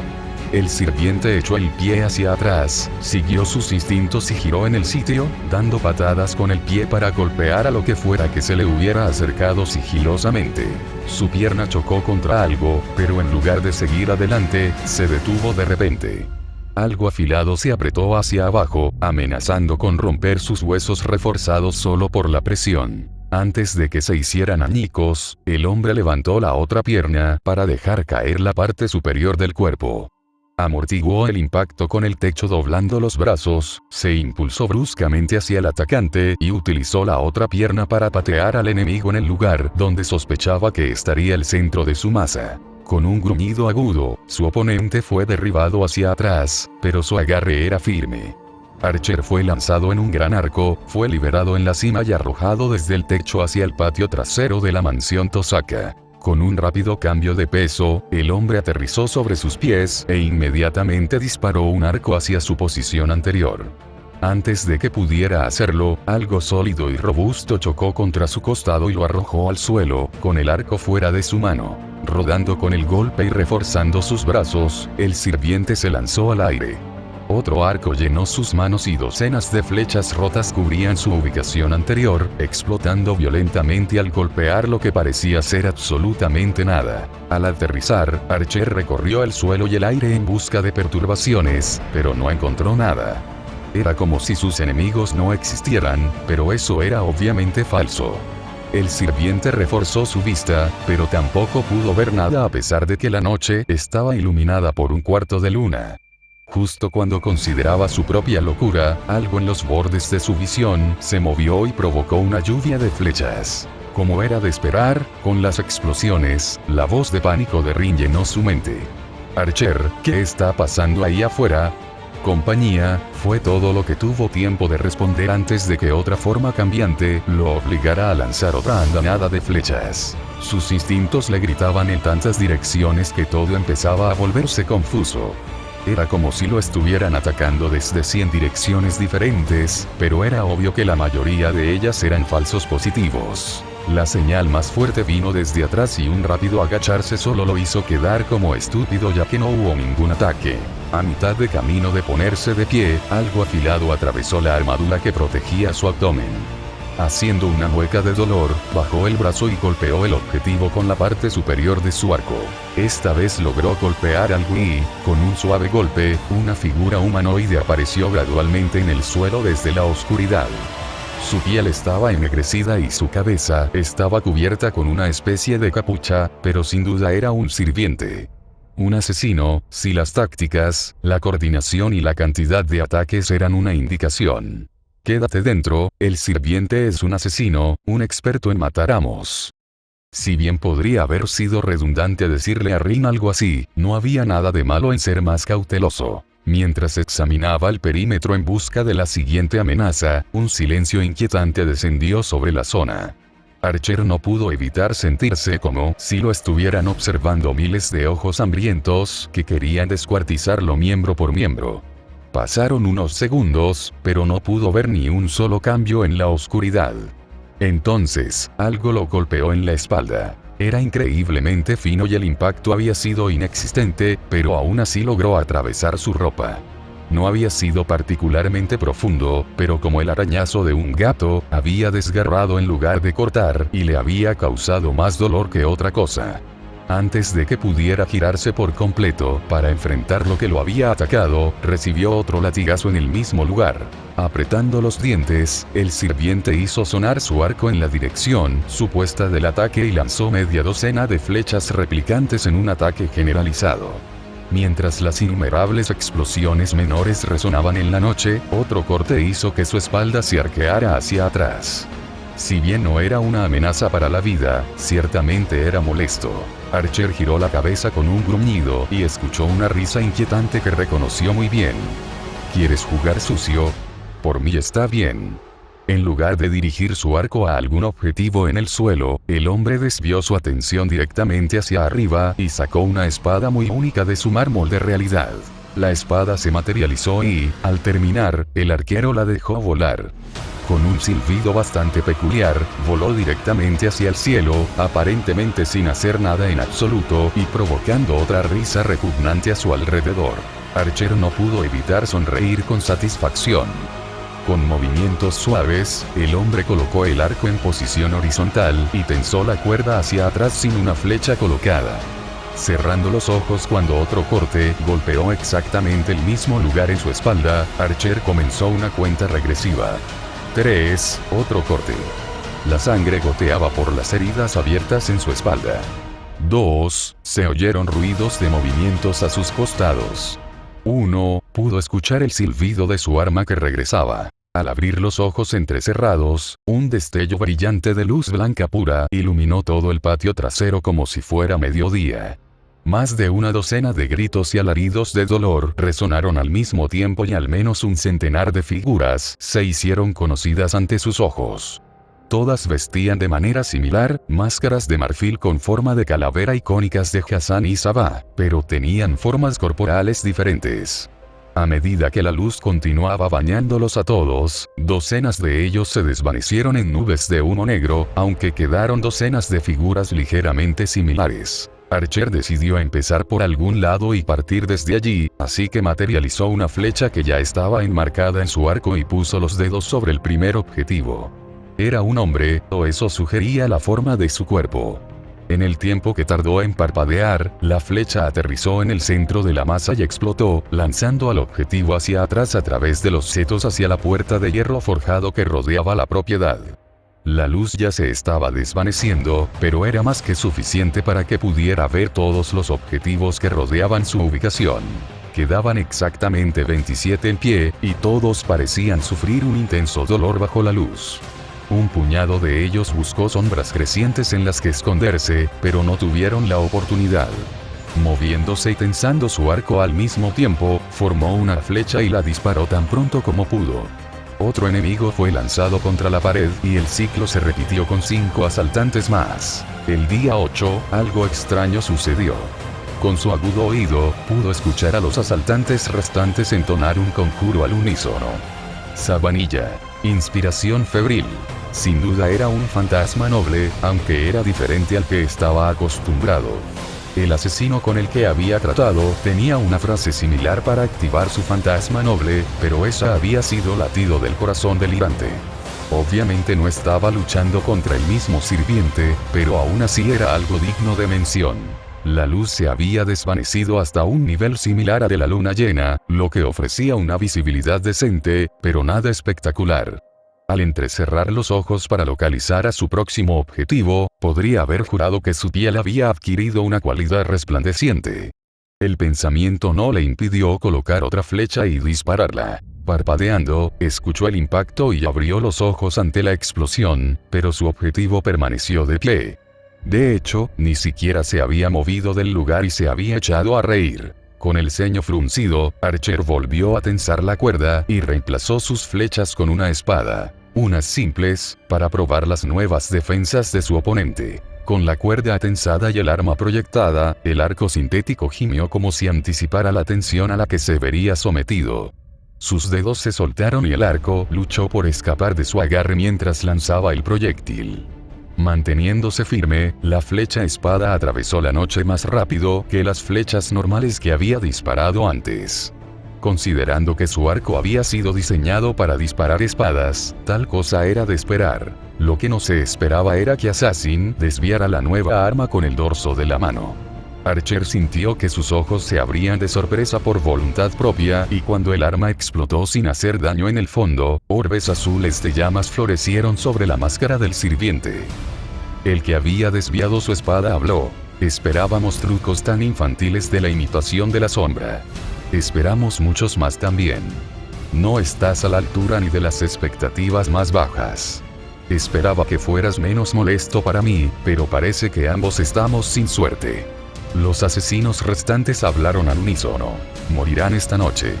El sirviente echó el pie hacia atrás, siguió sus instintos y giró en el sitio, dando patadas con el pie para golpear a lo que fuera que se le hubiera acercado sigilosamente. Su pierna chocó contra algo, pero en lugar de seguir adelante, se detuvo de repente. Algo afilado se apretó hacia abajo, amenazando con romper sus huesos reforzados solo por la presión. Antes de que se hicieran añicos, el hombre levantó la otra pierna para dejar caer la parte superior del cuerpo. Amortiguó el impacto con el techo doblando los brazos, se impulsó bruscamente hacia el atacante y utilizó la otra pierna para patear al enemigo en el lugar donde sospechaba que estaría el centro de su masa. Con un gruñido agudo, su oponente fue derribado hacia atrás, pero su agarre era firme. Archer fue lanzado en un gran arco, fue liberado en la cima y arrojado desde el techo hacia el patio trasero de la mansión Tosaka. Con un rápido cambio de peso, el hombre aterrizó sobre sus pies e inmediatamente disparó un arco hacia su posición anterior. Antes de que pudiera hacerlo, algo sólido y robusto chocó contra su costado y lo arrojó al suelo, con el arco fuera de su mano. Rodando con el golpe y reforzando sus brazos, el sirviente se lanzó al aire. Otro arco llenó sus manos y docenas de flechas rotas cubrían su ubicación anterior, explotando violentamente al golpear lo que parecía ser absolutamente nada. Al aterrizar, Archer recorrió el suelo y el aire en busca de perturbaciones, pero no encontró nada. Era como si sus enemigos no existieran, pero eso era obviamente falso. El sirviente reforzó su vista, pero tampoco pudo ver nada a pesar de que la noche estaba iluminada por un cuarto de luna. Justo cuando consideraba su propia locura, algo en los bordes de su visión se movió y provocó una lluvia de flechas. Como era de esperar, con las explosiones, la voz de pánico de Rin llenó su mente. Archer, ¿qué está pasando ahí afuera? Compañía, fue todo lo que tuvo tiempo de responder antes de que otra forma cambiante lo obligara a lanzar otra andanada de flechas. Sus instintos le gritaban en tantas direcciones que todo empezaba a volverse confuso. Era como si lo estuvieran atacando desde 100 direcciones diferentes, pero era obvio que la mayoría de ellas eran falsos positivos. La señal más fuerte vino desde atrás y un rápido agacharse solo lo hizo quedar como estúpido ya que no hubo ningún ataque. A mitad de camino de ponerse de pie, algo afilado atravesó la armadura que protegía su abdomen. Haciendo una mueca de dolor, bajó el brazo y golpeó el objetivo con la parte superior de su arco. Esta vez logró golpear algo y, con un suave golpe, una figura humanoide apareció gradualmente en el suelo desde la oscuridad. Su piel estaba ennegrecida y su cabeza estaba cubierta con una especie de capucha, pero sin duda era un sirviente. Un asesino, si las tácticas, la coordinación y la cantidad de ataques eran una indicación. Quédate dentro, el sirviente es un asesino, un experto en matar amos. Si bien podría haber sido redundante decirle a Rin algo así, no había nada de malo en ser más cauteloso. Mientras examinaba el perímetro en busca de la siguiente amenaza, un silencio inquietante descendió sobre la zona. Archer no pudo evitar sentirse como si lo estuvieran observando miles de ojos hambrientos que querían descuartizarlo miembro por miembro. Pasaron unos segundos, pero no pudo ver ni un solo cambio en la oscuridad. Entonces, algo lo golpeó en la espalda. Era increíblemente fino y el impacto había sido inexistente, pero aún así logró atravesar su ropa. No había sido particularmente profundo, pero como el arañazo de un gato, había desgarrado en lugar de cortar y le había causado más dolor que otra cosa. Antes de que pudiera girarse por completo para enfrentar lo que lo había atacado, recibió otro latigazo en el mismo lugar. Apretando los dientes, el sirviente hizo sonar su arco en la dirección supuesta del ataque y lanzó media docena de flechas replicantes en un ataque generalizado. Mientras las innumerables explosiones menores resonaban en la noche, otro corte hizo que su espalda se arqueara hacia atrás. Si bien no era una amenaza para la vida, ciertamente era molesto. Archer giró la cabeza con un gruñido y escuchó una risa inquietante que reconoció muy bien. ¿Quieres jugar sucio? Por mí está bien. En lugar de dirigir su arco a algún objetivo en el suelo, el hombre desvió su atención directamente hacia arriba y sacó una espada muy única de su mármol de realidad. La espada se materializó y, al terminar, el arquero la dejó volar. Con un silbido bastante peculiar, voló directamente hacia el cielo, aparentemente sin hacer nada en absoluto y provocando otra risa repugnante a su alrededor. Archer no pudo evitar sonreír con satisfacción. Con movimientos suaves, el hombre colocó el arco en posición horizontal y tensó la cuerda hacia atrás sin una flecha colocada. Cerrando los ojos cuando otro corte golpeó exactamente el mismo lugar en su espalda, Archer comenzó una cuenta regresiva. 3, otro corte. La sangre goteaba por las heridas abiertas en su espalda. 2, se oyeron ruidos de movimientos a sus costados. 1, pudo escuchar el silbido de su arma que regresaba. Al abrir los ojos entrecerrados, un destello brillante de luz blanca pura iluminó todo el patio trasero como si fuera mediodía. Más de una docena de gritos y alaridos de dolor resonaron al mismo tiempo y al menos un centenar de figuras se hicieron conocidas ante sus ojos. Todas vestían de manera similar, máscaras de marfil con forma de calavera icónicas de Hassan y Sabah, pero tenían formas corporales diferentes. A medida que la luz continuaba bañándolos a todos, docenas de ellos se desvanecieron en nubes de humo negro, aunque quedaron docenas de figuras ligeramente similares. Archer decidió empezar por algún lado y partir desde allí, así que materializó una flecha que ya estaba enmarcada en su arco y puso los dedos sobre el primer objetivo. Era un hombre, o eso sugería la forma de su cuerpo. En el tiempo que tardó en parpadear, la flecha aterrizó en el centro de la masa y explotó, lanzando al objetivo hacia atrás a través de los setos hacia la puerta de hierro forjado que rodeaba la propiedad. La luz ya se estaba desvaneciendo, pero era más que suficiente para que pudiera ver todos los objetivos que rodeaban su ubicación. Quedaban exactamente 27 en pie, y todos parecían sufrir un intenso dolor bajo la luz. Un puñado de ellos buscó sombras crecientes en las que esconderse, pero no tuvieron la oportunidad. Moviéndose y tensando su arco al mismo tiempo, formó una flecha y la disparó tan pronto como pudo. Otro enemigo fue lanzado contra la pared y el ciclo se repitió con 5 asaltantes más. El día 8, algo extraño sucedió. Con su agudo oído, pudo escuchar a los asaltantes restantes entonar un conjuro al unísono. Sabanilla. Inspiración febril. Sin duda era un fantasma noble, aunque era diferente al que estaba acostumbrado. El asesino con el que había tratado tenía una frase similar para activar su fantasma noble, pero esa había sido latido del corazón delirante. Obviamente no estaba luchando contra el mismo sirviente, pero aún así era algo digno de mención. La luz se había desvanecido hasta un nivel similar al de la luna llena, lo que ofrecía una visibilidad decente, pero nada espectacular. Al entrecerrar los ojos para localizar a su próximo objetivo, podría haber jurado que su piel había adquirido una cualidad resplandeciente. El pensamiento no le impidió colocar otra flecha y dispararla. Parpadeando, escuchó el impacto y abrió los ojos ante la explosión, pero su objetivo permaneció de pie. De hecho, ni siquiera se había movido del lugar y se había echado a reír. Con el ceño fruncido, Archer volvió a tensar la cuerda y reemplazó sus flechas con una espada. Unas simples, para probar las nuevas defensas de su oponente. Con la cuerda tensada y el arma proyectada, el arco sintético gimió como si anticipara la tensión a la que se vería sometido. Sus dedos se soltaron y el arco luchó por escapar de su agarre mientras lanzaba el proyectil. Manteniéndose firme, la flecha espada atravesó la noche más rápido que las flechas normales que había disparado antes. Considerando que su arco había sido diseñado para disparar espadas, tal cosa era de esperar. Lo que no se esperaba era que Assassin desviara la nueva arma con el dorso de la mano. Archer sintió que sus ojos se abrían de sorpresa por voluntad propia, y cuando el arma explotó sin hacer daño en el fondo, orbes azules de llamas florecieron sobre la máscara del sirviente. El que había desviado su espada habló. Esperábamos trucos tan infantiles de la imitación de la sombra. Esperamos muchos más también. No estás a la altura ni de las expectativas más bajas. Esperaba que fueras menos molesto para mí, pero parece que ambos estamos sin suerte. Los asesinos restantes hablaron al unísono. Morirán esta noche.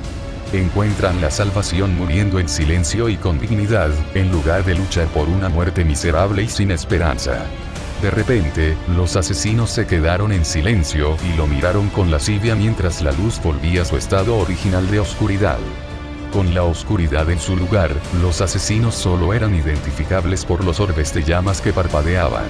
Encuentran la salvación muriendo en silencio y con dignidad, en lugar de luchar por una muerte miserable y sin esperanza. De repente, los asesinos se quedaron en silencio y lo miraron con lascivia mientras la luz volvía a su estado original de oscuridad. Con la oscuridad en su lugar, los asesinos solo eran identificables por los orbes de llamas que parpadeaban.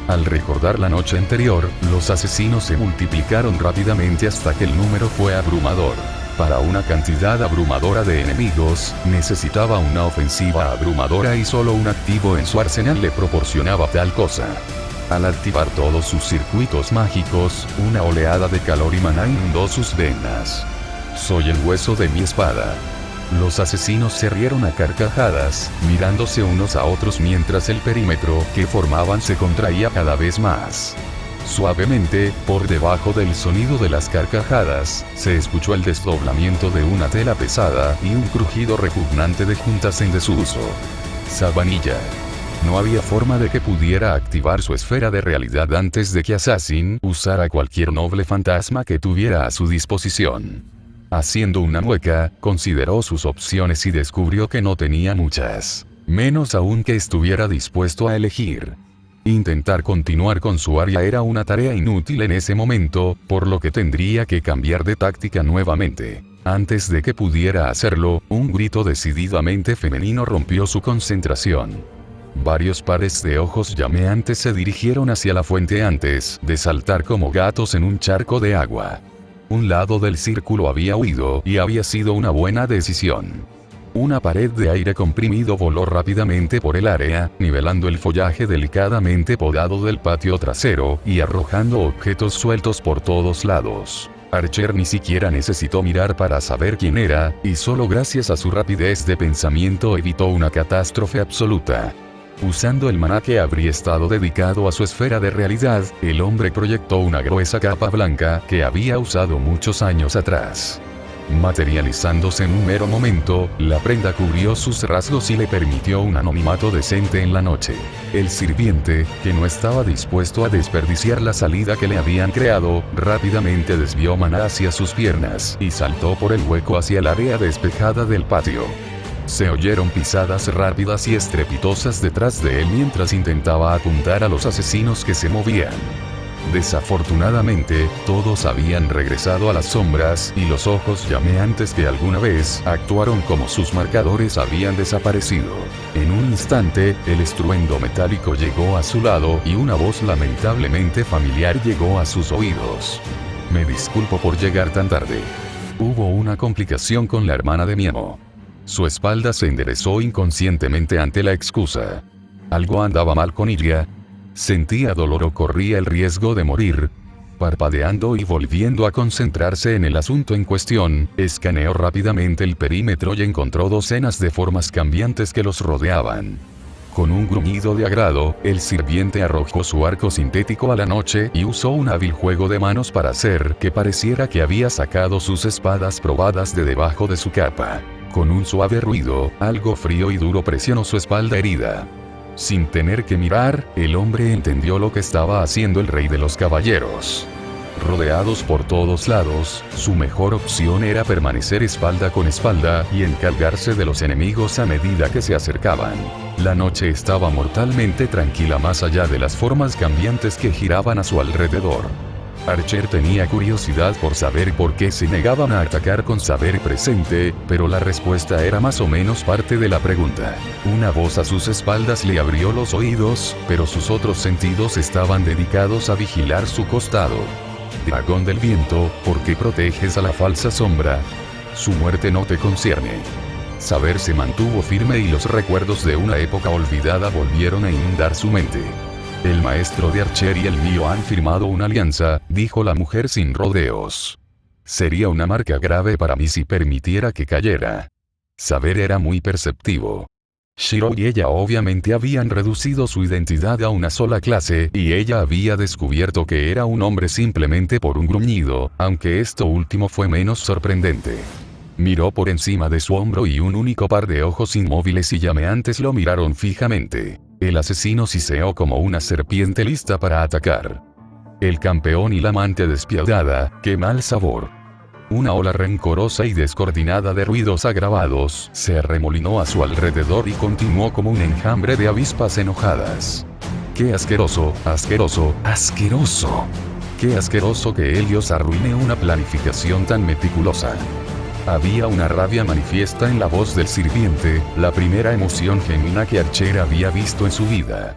Al recordar la noche anterior, los asesinos se multiplicaron rápidamente hasta que el número fue abrumador. Para una cantidad abrumadora de enemigos, necesitaba una ofensiva abrumadora y solo un activo en su arsenal le proporcionaba tal cosa. Al activar todos sus circuitos mágicos, una oleada de calor y maná inundó sus venas. Soy el hueso de mi espada. Los asesinos se rieron a carcajadas, mirándose unos a otros mientras el perímetro que formaban se contraía cada vez más. Suavemente, por debajo del sonido de las carcajadas, se escuchó el desdoblamiento de una tela pesada y un crujido repugnante de juntas en desuso. Sabanilla. No había forma de que pudiera activar su esfera de realidad antes de que Assassin usara cualquier noble fantasma que tuviera a su disposición. Haciendo una mueca, consideró sus opciones y descubrió que no tenía muchas. Menos aún que estuviera dispuesto a elegir. Intentar continuar con su área era una tarea inútil en ese momento, por lo que tendría que cambiar de táctica nuevamente. Antes de que pudiera hacerlo, un grito decididamente femenino rompió su concentración. Varios pares de ojos llameantes se dirigieron hacia la fuente antes de saltar como gatos en un charco de agua. Un lado del círculo había huido y había sido una buena decisión. Una pared de aire comprimido voló rápidamente por el área, nivelando el follaje delicadamente podado del patio trasero y arrojando objetos sueltos por todos lados. Archer ni siquiera necesitó mirar para saber quién era, y solo gracias a su rapidez de pensamiento evitó una catástrofe absoluta. Usando el maná que habría estado dedicado a su esfera de realidad, el hombre proyectó una gruesa capa blanca que había usado muchos años atrás. Materializándose en un mero momento, la prenda cubrió sus rasgos y le permitió un anonimato decente en la noche. El sirviente, que no estaba dispuesto a desperdiciar la salida que le habían creado, rápidamente desvió maná hacia sus piernas y saltó por el hueco hacia el área despejada del patio. Se oyeron pisadas rápidas y estrepitosas detrás de él mientras intentaba apuntar a los asesinos que se movían. Desafortunadamente, todos habían regresado a las sombras y los ojos llameantes que alguna vez actuaron como sus marcadores habían desaparecido. En un instante, el estruendo metálico llegó a su lado y una voz lamentablemente familiar llegó a sus oídos. Me disculpo por llegar tan tarde. Hubo una complicación con la hermana de mi amo. Su espalda se enderezó inconscientemente ante la excusa. Algo andaba mal con ella. Sentía dolor o corría el riesgo de morir. Parpadeando y volviendo a concentrarse en el asunto en cuestión, escaneó rápidamente el perímetro y encontró docenas de formas cambiantes que los rodeaban. Con un gruñido de agrado, el sirviente arrojó su arco sintético a la noche y usó un hábil juego de manos para hacer que pareciera que había sacado sus espadas probadas de debajo de su capa. Con un suave ruido, algo frío y duro presionó su espalda herida. Sin tener que mirar, el hombre entendió lo que estaba haciendo el rey de los caballeros. Rodeados por todos lados, su mejor opción era permanecer espalda con espalda y encargarse de los enemigos a medida que se acercaban. La noche estaba mortalmente tranquila más allá de las formas cambiantes que giraban a su alrededor. Archer tenía curiosidad por saber por qué se negaban a atacar con saber presente, pero la respuesta era más o menos parte de la pregunta. Una voz a sus espaldas le abrió los oídos, pero sus otros sentidos estaban dedicados a vigilar su costado. Dragón del viento, ¿por qué proteges a la falsa sombra? Su muerte no te concierne. Saber se mantuvo firme y los recuerdos de una época olvidada volvieron a inundar su mente. El maestro de Archer y el mío han firmado una alianza, dijo la mujer sin rodeos. Sería una marca grave para mí si permitiera que cayera. Saber era muy perceptivo. Shiro y ella obviamente habían reducido su identidad a una sola clase, y ella había descubierto que era un hombre simplemente por un gruñido, aunque esto último fue menos sorprendente. Miró por encima de su hombro y un único par de ojos inmóviles y llameantes lo miraron fijamente. El asesino siseó como una serpiente lista para atacar. El campeón y la amante despiadada, qué mal sabor. Una ola rencorosa y descoordinada de ruidos agravados se arremolinó a su alrededor y continuó como un enjambre de avispas enojadas. ¡Qué asqueroso, asqueroso, asqueroso! ¡Qué asqueroso que Helios arruine una planificación tan meticulosa! Había una rabia manifiesta en la voz del sirviente, la primera emoción genuina que Archer había visto en su vida.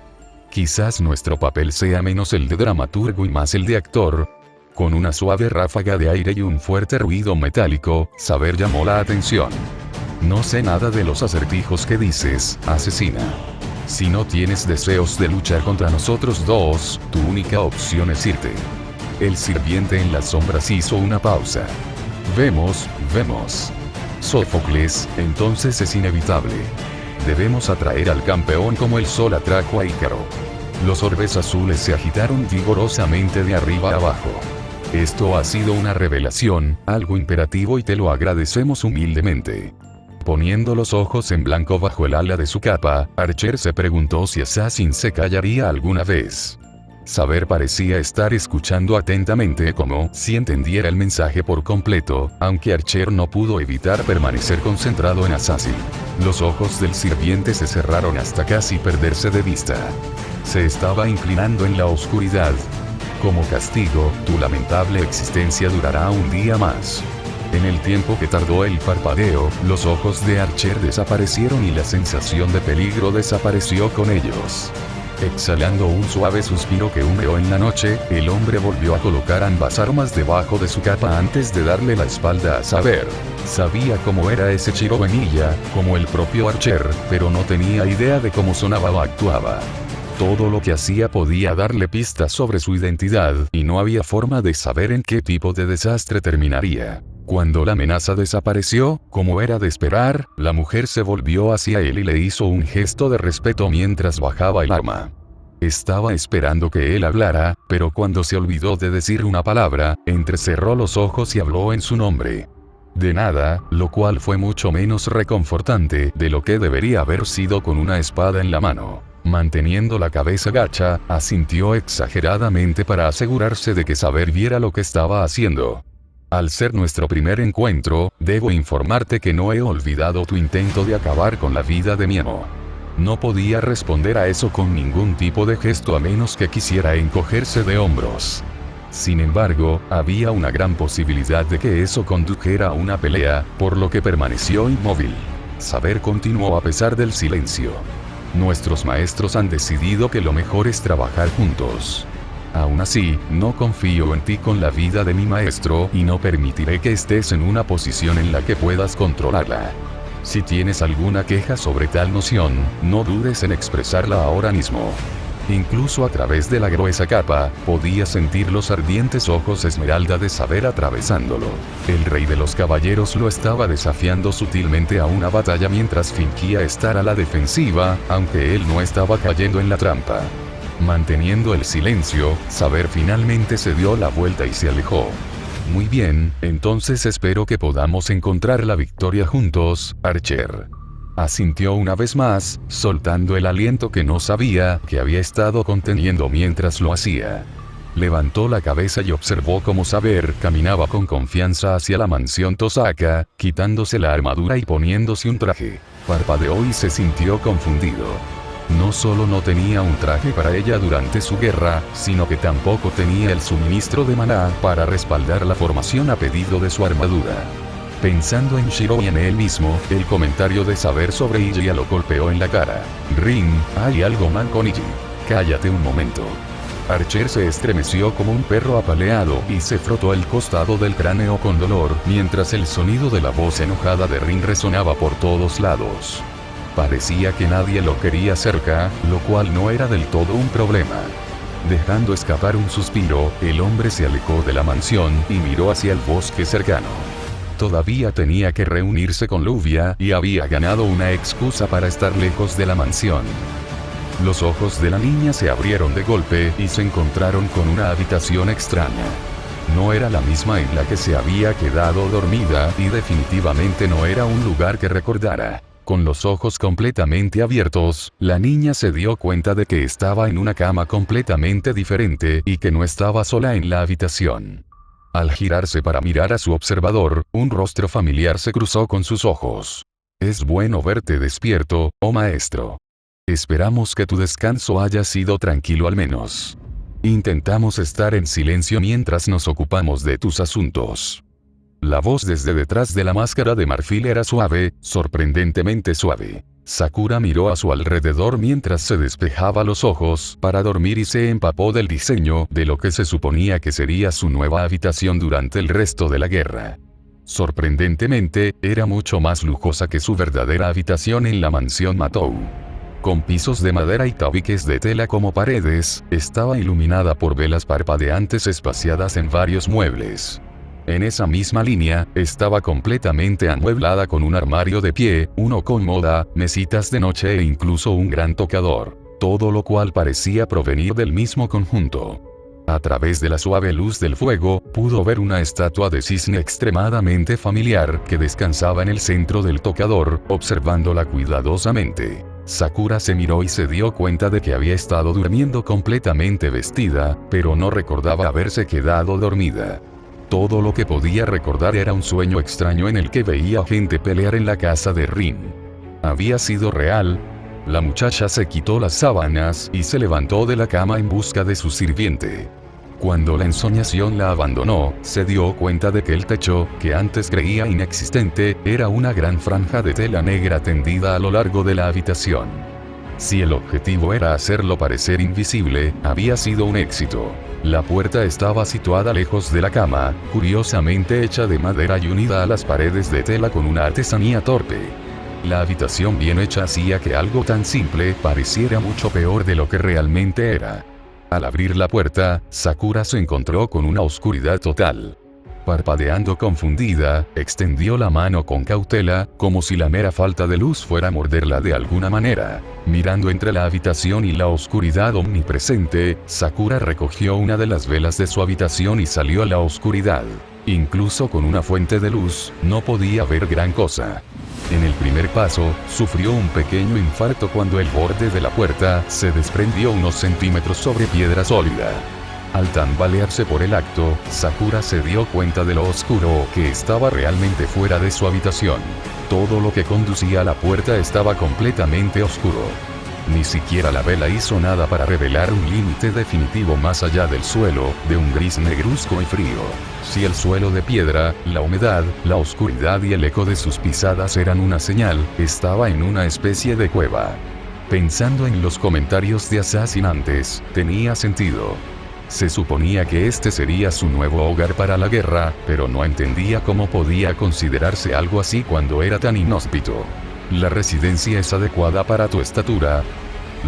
Quizás nuestro papel sea menos el de dramaturgo y más el de actor. Con una suave ráfaga de aire y un fuerte ruido metálico, Saber llamó la atención. No sé nada de los acertijos que dices, asesina. Si no tienes deseos de luchar contra nosotros dos, tu única opción es irte. El sirviente en las sombras hizo una pausa. Vemos. Sófocles, entonces es inevitable. Debemos atraer al campeón como el sol atrajo a Ícaro. Los orbes azules se agitaron vigorosamente de arriba a abajo. Esto ha sido una revelación, algo imperativo y te lo agradecemos humildemente. Poniendo los ojos en blanco bajo el ala de su capa, Archer se preguntó si Assassin se callaría alguna vez. Saber parecía estar escuchando atentamente como si entendiera el mensaje por completo, aunque Archer no pudo evitar permanecer concentrado en Assassin. Los ojos del sirviente se cerraron hasta casi perderse de vista. Se estaba inclinando en la oscuridad. Como castigo, tu lamentable existencia durará un día más. En el tiempo que tardó el parpadeo, los ojos de Archer desaparecieron y la sensación de peligro desapareció con ellos. Exhalando un suave suspiro que humeó en la noche, el hombre volvió a colocar ambas armas debajo de su capa antes de darle la espalda a Saber. Sabía cómo era ese Shiro Venilla, como el propio Archer, pero no tenía idea de cómo sonaba o actuaba. Todo lo que hacía podía darle pistas sobre su identidad, y no había forma de saber en qué tipo de desastre terminaría. Cuando la amenaza desapareció, como era de esperar, la mujer se volvió hacia él y le hizo un gesto de respeto mientras bajaba el arma. Estaba esperando que él hablara, pero cuando se olvidó de decir una palabra, entrecerró los ojos y habló en su nombre. De nada, lo cual fue mucho menos reconfortante de lo que debería haber sido con una espada en la mano. Manteniendo la cabeza gacha, asintió exageradamente para asegurarse de que Saber viera lo que estaba haciendo. Al ser nuestro primer encuentro, debo informarte que no he olvidado tu intento de acabar con la vida de mi amo. No podía responder a eso con ningún tipo de gesto a menos que quisiera encogerse de hombros. Sin embargo, había una gran posibilidad de que eso condujera a una pelea, por lo que permaneció inmóvil. Saber continuó a pesar del silencio. Nuestros maestros han decidido que lo mejor es trabajar juntos. Aún así, no confío en ti con la vida de mi maestro y no permitiré que estés en una posición en la que puedas controlarla. Si tienes alguna queja sobre tal noción, no dudes en expresarla ahora mismo. Incluso a través de la gruesa capa, podía sentir los ardientes ojos esmeralda de Saber atravesándolo. El rey de los caballeros lo estaba desafiando sutilmente a una batalla mientras fingía estar a la defensiva, aunque él no estaba cayendo en la trampa. Manteniendo el silencio, Saber finalmente se dio la vuelta y se alejó. Muy bien, entonces espero que podamos encontrar la victoria juntos, Archer. Asintió una vez más, soltando el aliento que no sabía que había estado conteniendo mientras lo hacía. Levantó la cabeza y observó cómo Saber caminaba con confianza hacia la mansión Tosaka, quitándose la armadura y poniéndose un traje. Parpadeó y se sintió confundido. No solo no tenía un traje para ella durante su guerra, sino que tampoco tenía el suministro de maná para respaldar la formación a pedido de su armadura. Pensando en Shiro y en él mismo, el comentario de Saber sobre Ilia lo golpeó en la cara. Rin, hay algo mal con Ichi. Cállate un momento. Archer se estremeció como un perro apaleado y se frotó el costado del cráneo con dolor, mientras el sonido de la voz enojada de Rin resonaba por todos lados. Parecía que nadie lo quería cerca, lo cual no era del todo un problema. Dejando escapar un suspiro, el hombre se alejó de la mansión y miró hacia el bosque cercano. Todavía tenía que reunirse con Luvia y había ganado una excusa para estar lejos de la mansión. Los ojos de la niña se abrieron de golpe y se encontraron con una habitación extraña. No era la misma en la que se había quedado dormida y definitivamente no era un lugar que recordara. Con los ojos completamente abiertos, la niña se dio cuenta de que estaba en una cama completamente diferente y que no estaba sola en la habitación. Al girarse para mirar a su observador, un rostro familiar se cruzó con sus ojos. Es bueno verte despierto, oh maestro. Esperamos que tu descanso haya sido tranquilo al menos. Intentamos estar en silencio mientras nos ocupamos de tus asuntos. La voz desde detrás de la máscara de marfil era suave, sorprendentemente suave. Sakura miró a su alrededor mientras se despejaba los ojos para dormir y se empapó del diseño de lo que se suponía que sería su nueva habitación durante el resto de la guerra. Sorprendentemente, era mucho más lujosa que su verdadera habitación en la mansión Matou. Con pisos de madera y tabiques de tela como paredes, estaba iluminada por velas parpadeantes espaciadas en varios muebles. En esa misma línea, estaba completamente amueblada con un armario de pie, una cómoda, mesitas de noche e incluso un gran tocador, todo lo cual parecía provenir del mismo conjunto. A través de la suave luz del fuego, pudo ver una estatua de cisne extremadamente familiar que descansaba en el centro del tocador, observándola cuidadosamente. Sakura se miró y se dio cuenta de que había estado durmiendo completamente vestida, pero no recordaba haberse quedado dormida. Todo lo que podía recordar era un sueño extraño en el que veía gente pelear en la casa de Rin. ¿Había sido real? La muchacha se quitó las sábanas y se levantó de la cama en busca de su sirviente. Cuando la ensoñación la abandonó, se dio cuenta de que el techo, que antes creía inexistente, era una gran franja de tela negra tendida a lo largo de la habitación. Si el objetivo era hacerlo parecer invisible, había sido un éxito. La puerta estaba situada lejos de la cama, curiosamente hecha de madera y unida a las paredes de tela con una artesanía torpe. La habitación bien hecha hacía que algo tan simple pareciera mucho peor de lo que realmente era. Al abrir la puerta, Sakura se encontró con una oscuridad total. Parpadeando confundida, extendió la mano con cautela, como si la mera falta de luz fuera a morderla de alguna manera. Mirando entre la habitación y la oscuridad omnipresente, Sakura recogió una de las velas de su habitación y salió a la oscuridad. Incluso con una fuente de luz, no podía ver gran cosa. En el primer paso, sufrió un pequeño infarto cuando el borde de la puerta se desprendió unos centímetros sobre piedra sólida. Al tambalearse por el acto, Sakura se dio cuenta de lo oscuro que estaba realmente fuera de su habitación. Todo lo que conducía a la puerta estaba completamente oscuro. Ni siquiera la vela hizo nada para revelar un límite definitivo más allá del suelo, de un gris negruzco y frío. Si el suelo de piedra, la humedad, la oscuridad y el eco de sus pisadas eran una señal, estaba en una especie de cueva. Pensando en los comentarios de Assassin antes, tenía sentido. Se suponía que este sería su nuevo hogar para la guerra, pero no entendía cómo podía considerarse algo así cuando era tan inhóspito. La residencia es adecuada para tu estatura.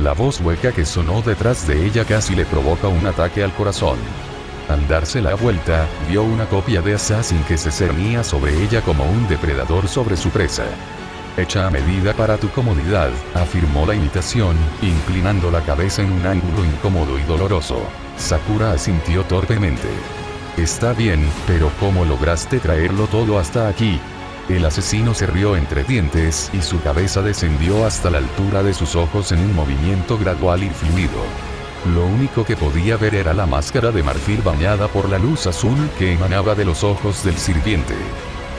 La voz hueca que sonó detrás de ella casi le provoca un ataque al corazón. Al darse la vuelta, vio una copia de Assassin que se cernía sobre ella como un depredador sobre su presa. Hecha a medida para tu comodidad, afirmó la imitación, inclinando la cabeza en un ángulo incómodo y doloroso. Sakura asintió torpemente. Está bien, pero ¿cómo lograste traerlo todo hasta aquí? El asesino se rió entre dientes y su cabeza descendió hasta la altura de sus ojos en un movimiento gradual y fluido. Lo único que podía ver era la máscara de marfil bañada por la luz azul que emanaba de los ojos del sirviente.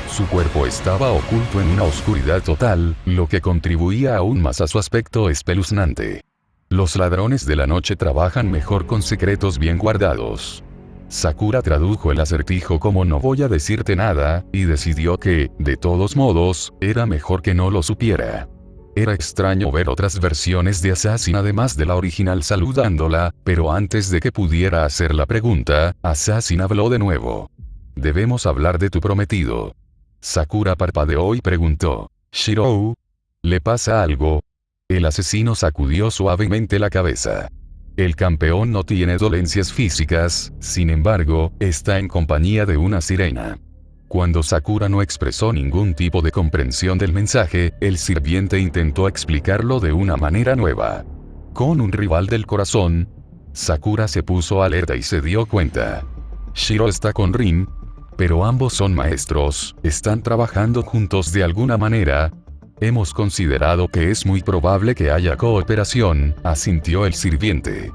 Su cuerpo estaba oculto en una oscuridad total, lo que contribuía aún más a su aspecto espeluznante. Los ladrones de la noche trabajan mejor con secretos bien guardados. Sakura tradujo el acertijo como no voy a decirte nada, y decidió que, de todos modos, era mejor que no lo supiera. Era extraño ver otras versiones de Assassin además de la original saludándola, pero antes de que pudiera hacer la pregunta, Assassin habló de nuevo. Debemos hablar de tu prometido. Sakura parpadeó y preguntó. Shirou, ¿le pasa algo? El asesino sacudió suavemente la cabeza. El campeón no tiene dolencias físicas, sin embargo, está en compañía de una sirena. Cuando Sakura no expresó ningún tipo de comprensión del mensaje, el sirviente intentó explicarlo de una manera nueva. Con un rival del corazón, Sakura se puso alerta y se dio cuenta. Shiro está con Rin, pero ambos son maestros, están trabajando juntos de alguna manera. Hemos considerado que es muy probable que haya cooperación, asintió el sirviente.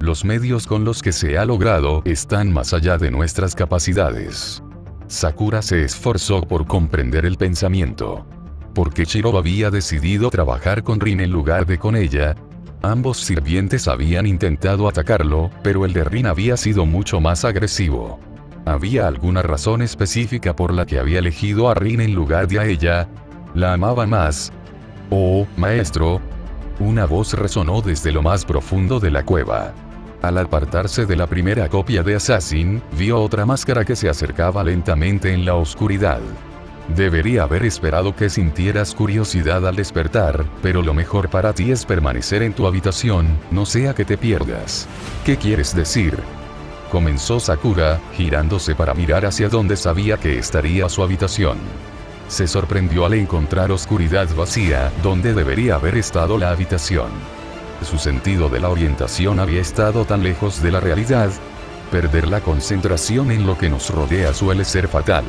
Los medios con los que se ha logrado están más allá de nuestras capacidades. Sakura se esforzó por comprender el pensamiento. Porque Shiro había decidido trabajar con Rin en lugar de con ella. Ambos sirvientes habían intentado atacarlo, pero el de Rin había sido mucho más agresivo. ¿Había alguna razón específica por la que había elegido a Rin en lugar de a ella? ¿La amaba más? «Oh, maestro». Una voz resonó desde lo más profundo de la cueva. Al apartarse de la primera copia de Assassin, vio otra máscara que se acercaba lentamente en la oscuridad. Debería haber esperado que sintieras curiosidad al despertar, pero lo mejor para ti es permanecer en tu habitación, no sea que te pierdas. ¿Qué quieres decir?, comenzó Sakura, girándose para mirar hacia donde sabía que estaría su habitación. Se sorprendió al encontrar oscuridad vacía, donde debería haber estado la habitación. Su sentido de la orientación había estado tan lejos de la realidad. Perder la concentración en lo que nos rodea suele ser fatal.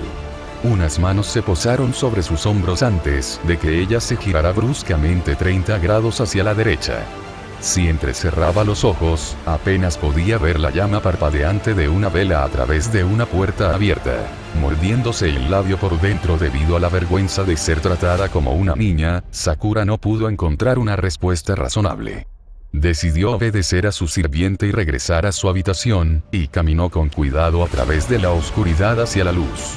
Unas manos se posaron sobre sus hombros antes de que ella se girara bruscamente 30 grados hacia la derecha. Si entrecerraba los ojos, apenas podía ver la llama parpadeante de una vela a través de una puerta abierta. Mordiéndose el labio por dentro debido a la vergüenza de ser tratada como una niña, Sakura no pudo encontrar una respuesta razonable. Decidió obedecer a su sirviente y regresar a su habitación, y caminó con cuidado a través de la oscuridad hacia la luz.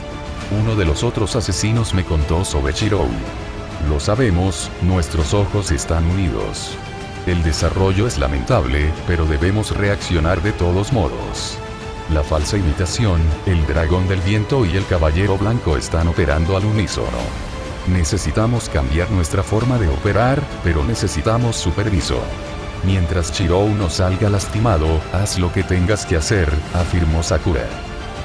Uno de los otros asesinos me contó sobre Shirou. Lo sabemos, nuestros ojos están unidos. El desarrollo es lamentable, pero debemos reaccionar de todos modos. La falsa imitación, el dragón del viento y el caballero blanco están operando al unísono. Necesitamos cambiar nuestra forma de operar, pero necesitamos superviso. Mientras Shirou no salga lastimado, haz lo que tengas que hacer, afirmó Sakura.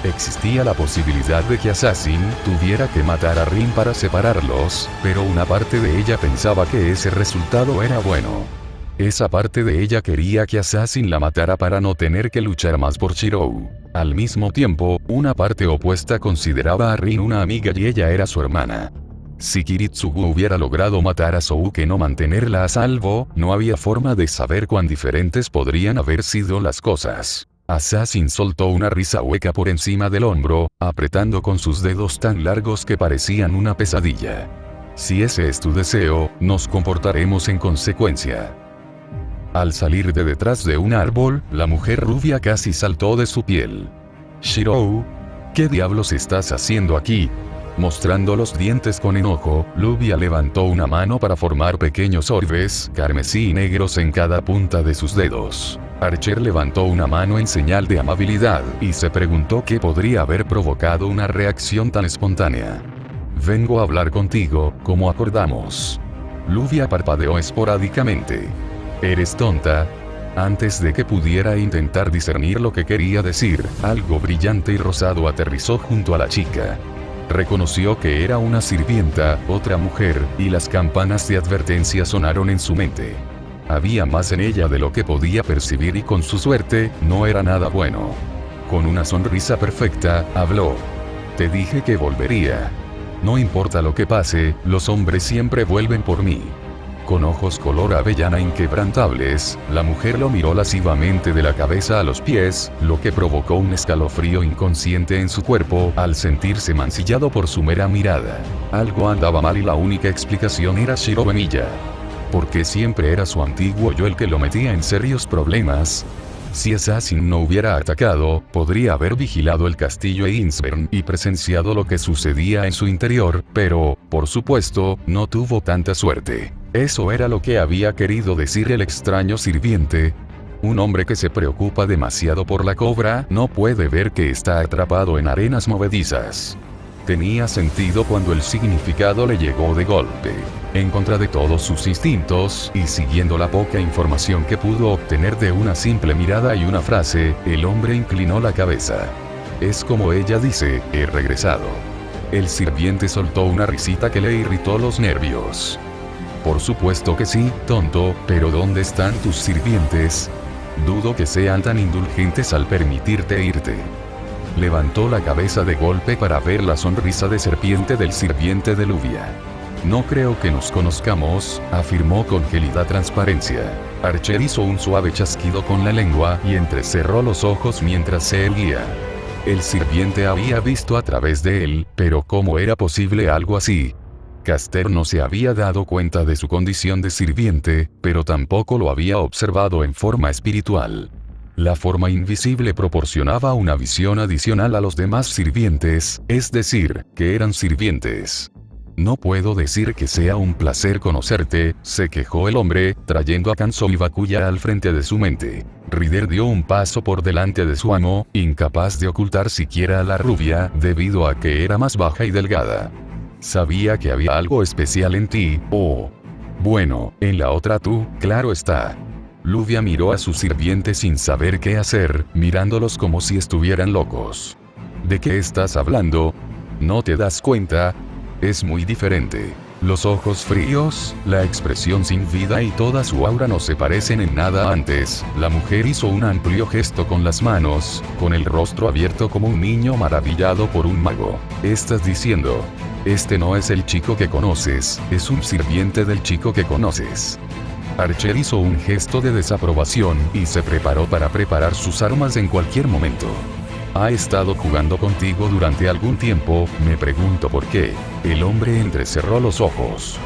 Existía la posibilidad de que Assassin tuviera que matar a Rin para separarlos, pero una parte de ella pensaba que ese resultado era bueno. Esa parte de ella quería que Assassin la matara para no tener que luchar más por Shirou. Al mismo tiempo, una parte opuesta consideraba a Rin una amiga y ella era su hermana. Si Kiritsugu hubiera logrado matar a Souke y no mantenerla a salvo, no había forma de saber cuán diferentes podrían haber sido las cosas. Assassin soltó una risa hueca por encima del hombro, apretando con sus dedos tan largos que parecían una pesadilla. Si ese es tu deseo, nos comportaremos en consecuencia. Al salir de detrás de un árbol, la mujer rubia casi saltó de su piel. Shirou, ¿qué diablos estás haciendo aquí? Mostrando los dientes con enojo, Luvia levantó una mano para formar pequeños orbes, carmesí y negros en cada punta de sus dedos. Archer levantó una mano en señal de amabilidad, y se preguntó qué podría haber provocado una reacción tan espontánea. Vengo a hablar contigo, como acordamos. Luvia parpadeó esporádicamente. ¿Eres tonta? Antes de que pudiera intentar discernir lo que quería decir, algo brillante y rosado aterrizó junto a la chica. Reconoció que era una sirvienta, otra mujer, y las campanas de advertencia sonaron en su mente. Había más en ella de lo que podía percibir y con su suerte, no era nada bueno. Con una sonrisa perfecta, habló. Te dije que volvería. No importa lo que pase, los hombres siempre vuelven por mí. Con ojos color avellana inquebrantables, la mujer lo miró lascivamente de la cabeza a los pies, lo que provocó un escalofrío inconsciente en su cuerpo al sentirse mancillado por su mera mirada. Algo andaba mal y la única explicación era Shiro Bemilla. Porque siempre era su antiguo yo el que lo metía en serios problemas. Si Assassin no hubiera atacado, podría haber vigilado el castillo Einsberg y presenciado lo que sucedía en su interior, pero, por supuesto, no tuvo tanta suerte. Eso era lo que había querido decir el extraño sirviente. Un hombre que se preocupa demasiado por la cobra no puede ver que está atrapado en arenas movedizas. Tenía sentido cuando el significado le llegó de golpe. En contra de todos sus instintos, y siguiendo la poca información que pudo obtener de una simple mirada y una frase, el hombre inclinó la cabeza. Es como ella dice, he regresado. El sirviente soltó una risita que le irritó los nervios. Por supuesto que sí, tonto, pero ¿dónde están tus sirvientes? Dudo que sean tan indulgentes al permitirte irte. Levantó la cabeza de golpe para ver la sonrisa de serpiente del sirviente de Luvia. No creo que nos conozcamos, afirmó con gélida transparencia. Archer hizo un suave chasquido con la lengua y entrecerró los ojos mientras se erguía. El sirviente había visto a través de él, pero ¿cómo era posible algo así? Caster no se había dado cuenta de su condición de sirviente, pero tampoco lo había observado en forma espiritual. La forma invisible proporcionaba una visión adicional a los demás sirvientes, es decir, que eran sirvientes. No puedo decir que sea un placer conocerte, se quejó el hombre, trayendo a Kanzo y Bakuya al frente de su mente. Ryder dio un paso por delante de su amo, incapaz de ocultar siquiera a la rubia, debido a que era más baja y delgada. Sabía que había algo especial en ti, oh. Bueno, en la otra tú, claro está. Luvia miró a su sirviente sin saber qué hacer, mirándolos como si estuvieran locos. ¿De qué estás hablando? ¿No te das cuenta? Es muy diferente. Los ojos fríos, la expresión sin vida y toda su aura no se parecen en nada antes. La mujer hizo un amplio gesto con las manos, con el rostro abierto como un niño maravillado por un mago. Estás diciendo, este no es el chico que conoces, es un sirviente del chico que conoces. Archer hizo un gesto de desaprobación y se preparó para preparar sus armas en cualquier momento. Ha estado jugando contigo durante algún tiempo, me pregunto por qué. El hombre entrecerró los ojos.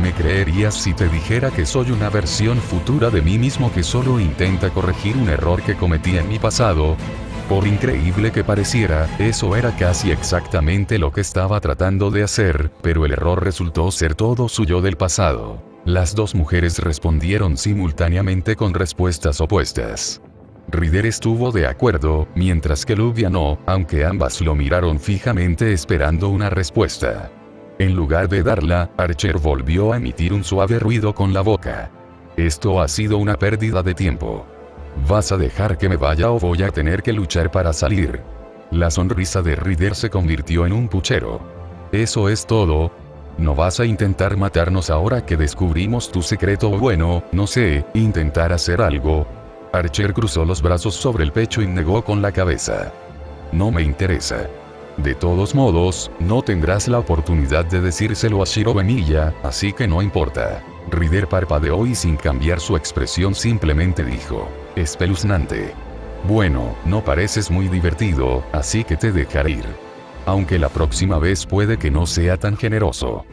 ¿Me creerías si te dijera que soy una versión futura de mí mismo que solo intenta corregir un error que cometí en mi pasado? Por increíble que pareciera, eso era casi exactamente lo que estaba tratando de hacer, pero el error resultó ser todo su yo del pasado. Las dos mujeres respondieron simultáneamente con respuestas opuestas. Ryder estuvo de acuerdo, mientras que Luvia no, aunque ambas lo miraron fijamente esperando una respuesta. En lugar de darla, Archer volvió a emitir un suave ruido con la boca. Esto ha sido una pérdida de tiempo. ¿Vas a dejar que me vaya o voy a tener que luchar para salir? La sonrisa de Ryder se convirtió en un puchero. ¿Eso es todo? ¿No vas a intentar matarnos ahora que descubrimos tu secreto o bueno, no sé, intentar hacer algo? Archer cruzó los brazos sobre el pecho y negó con la cabeza. No me interesa. De todos modos, no tendrás la oportunidad de decírselo a Shiro Bemilla, así que no importa. Ryder parpadeó y sin cambiar su expresión simplemente dijo, espeluznante. Bueno, no pareces muy divertido, así que te dejaré ir. Aunque la próxima vez puede que no sea tan generoso.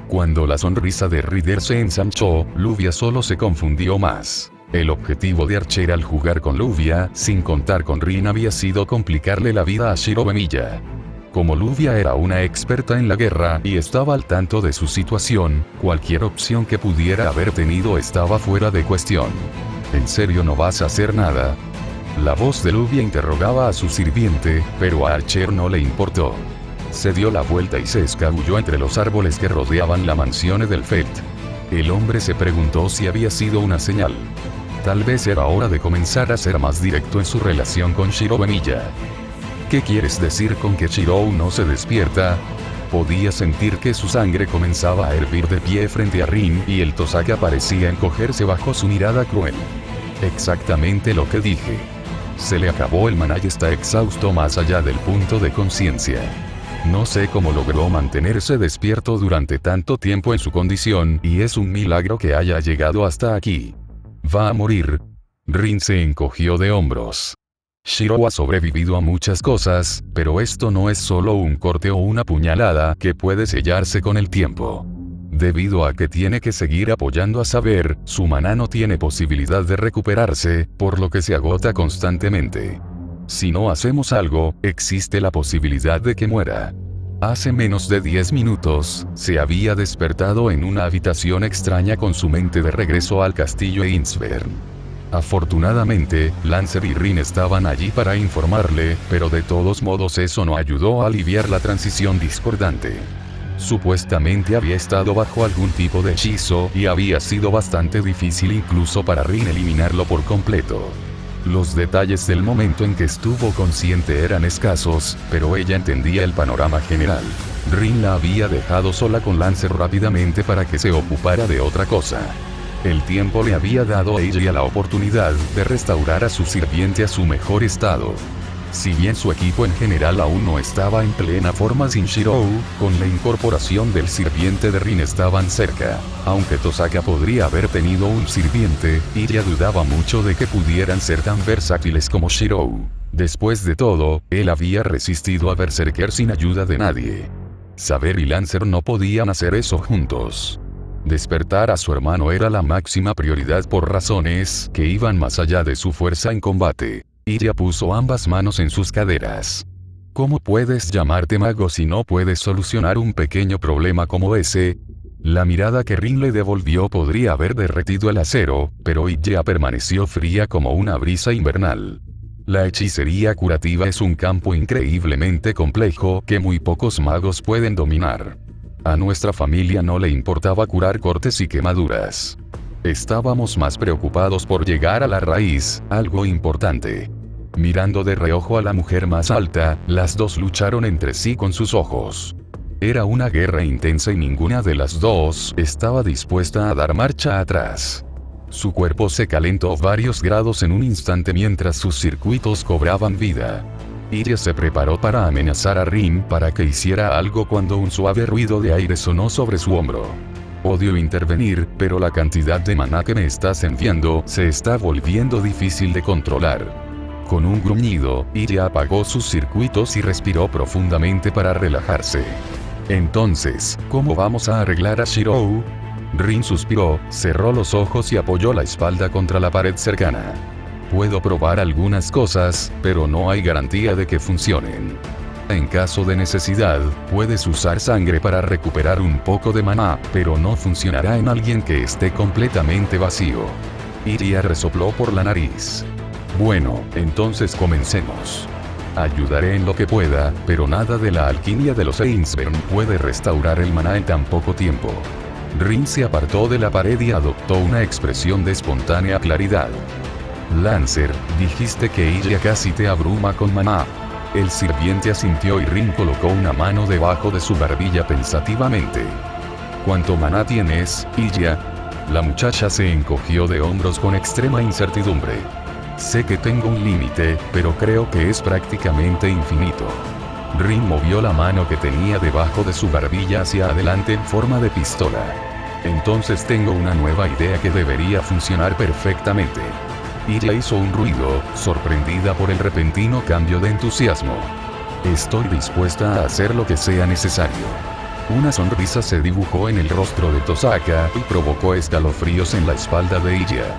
Cuando la sonrisa de Ryder se ensanchó, Luvia solo se confundió más. El objetivo de Archer al jugar con Luvia, sin contar con Rin, había sido complicarle la vida a Shiro Bemilla. Como Luvia era una experta en la guerra y estaba al tanto de su situación, cualquier opción que pudiera haber tenido estaba fuera de cuestión. ¿En serio no vas a hacer nada? La voz de Luvia interrogaba a su sirviente, pero a Archer no le importó. Se dio la vuelta y se escabulló entre los árboles que rodeaban la mansión Edelfelt. El hombre se preguntó si había sido una señal. Tal vez era hora de comenzar a ser más directo en su relación con Shiro Bemilla. ¿Qué quieres decir con que Shirou no se despierta? Podía sentir que su sangre comenzaba a hervir de pie frente a Rin y el Tosaka parecía encogerse bajo su mirada cruel. Exactamente lo que dije. Se le acabó el maná y está exhausto más allá del punto de conciencia. No sé cómo logró mantenerse despierto durante tanto tiempo en su condición y es un milagro que haya llegado hasta aquí. Va a morir. Rin se encogió de hombros. Shiro ha sobrevivido a muchas cosas, pero esto no es solo un corte o una puñalada que puede sellarse con el tiempo. Debido a que tiene que seguir apoyando a saber, su maná no tiene posibilidad de recuperarse, por lo que se agota constantemente. Si no hacemos algo, existe la posibilidad de que muera. Hace menos de 10 minutos, se había despertado en una habitación extraña con su mente de regreso al castillo Innsbruck. Afortunadamente, Lancer y Rin estaban allí para informarle, pero de todos modos eso no ayudó a aliviar la transición discordante. Supuestamente había estado bajo algún tipo de hechizo y había sido bastante difícil incluso para Rin eliminarlo por completo. Los detalles del momento en que estuvo consciente eran escasos, pero ella entendía el panorama general. Rin la había dejado sola con Lancer rápidamente para que se ocupara de otra cosa. El tiempo le había dado a ella la oportunidad de restaurar a su sirviente a su mejor estado. Si bien su equipo en general aún no estaba en plena forma sin Shirou, con la incorporación del sirviente de Rin estaban cerca. Aunque Tosaka podría haber tenido un sirviente, ella dudaba mucho de que pudieran ser tan versátiles como Shirou. Después de todo, él había resistido a Berserker sin ayuda de nadie. Saber y Lancer no podían hacer eso juntos. Despertar a su hermano era la máxima prioridad por razones que iban más allá de su fuerza en combate. Ella puso ambas manos en sus caderas. ¿Cómo puedes llamarte mago si no puedes solucionar un pequeño problema como ese? La mirada que Rin le devolvió podría haber derretido el acero, pero ella permaneció fría como una brisa invernal. La hechicería curativa es un campo increíblemente complejo que muy pocos magos pueden dominar. A nuestra familia no le importaba curar cortes y quemaduras. Estábamos más preocupados por llegar a la raíz, algo importante. Mirando de reojo a la mujer más alta, las dos lucharon entre sí con sus ojos. Era una guerra intensa y ninguna de las dos estaba dispuesta a dar marcha atrás. Su cuerpo se calentó varios grados en un instante mientras sus circuitos cobraban vida. Ella se preparó para amenazar a Rin para que hiciera algo cuando un suave ruido de aire sonó sobre su hombro. Odio intervenir, pero la cantidad de maná que me estás enviando se está volviendo difícil de controlar. Con un gruñido, ella apagó sus circuitos y respiró profundamente para relajarse. Entonces, ¿cómo vamos a arreglar a Shirou? Rin suspiró, cerró los ojos y apoyó la espalda contra la pared cercana. Puedo probar algunas cosas, pero no hay garantía de que funcionen. En caso de necesidad, puedes usar sangre para recuperar un poco de maná, pero no funcionará en alguien que esté completamente vacío. Iria resopló por la nariz. Bueno, entonces comencemos. Ayudaré en lo que pueda, pero nada de la alquimia de los Innsbruck puede restaurar el maná en tan poco tiempo. Rin se apartó de la pared y adoptó una expresión de espontánea claridad. Lancer, dijiste que Iria casi te abruma con maná. El sirviente asintió y Rin colocó una mano debajo de su barbilla pensativamente. ¿Cuánto maná tienes, Iria? La muchacha se encogió de hombros con extrema incertidumbre. Sé que tengo un límite, pero creo que es prácticamente infinito. Rin movió la mano que tenía debajo de su barbilla hacia adelante en forma de pistola. Entonces tengo una nueva idea que debería funcionar perfectamente. Iria hizo un ruido, sorprendida por el repentino cambio de entusiasmo. Estoy dispuesta a hacer lo que sea necesario. Una sonrisa se dibujó en el rostro de Tosaka y provocó escalofríos en la espalda de Iria.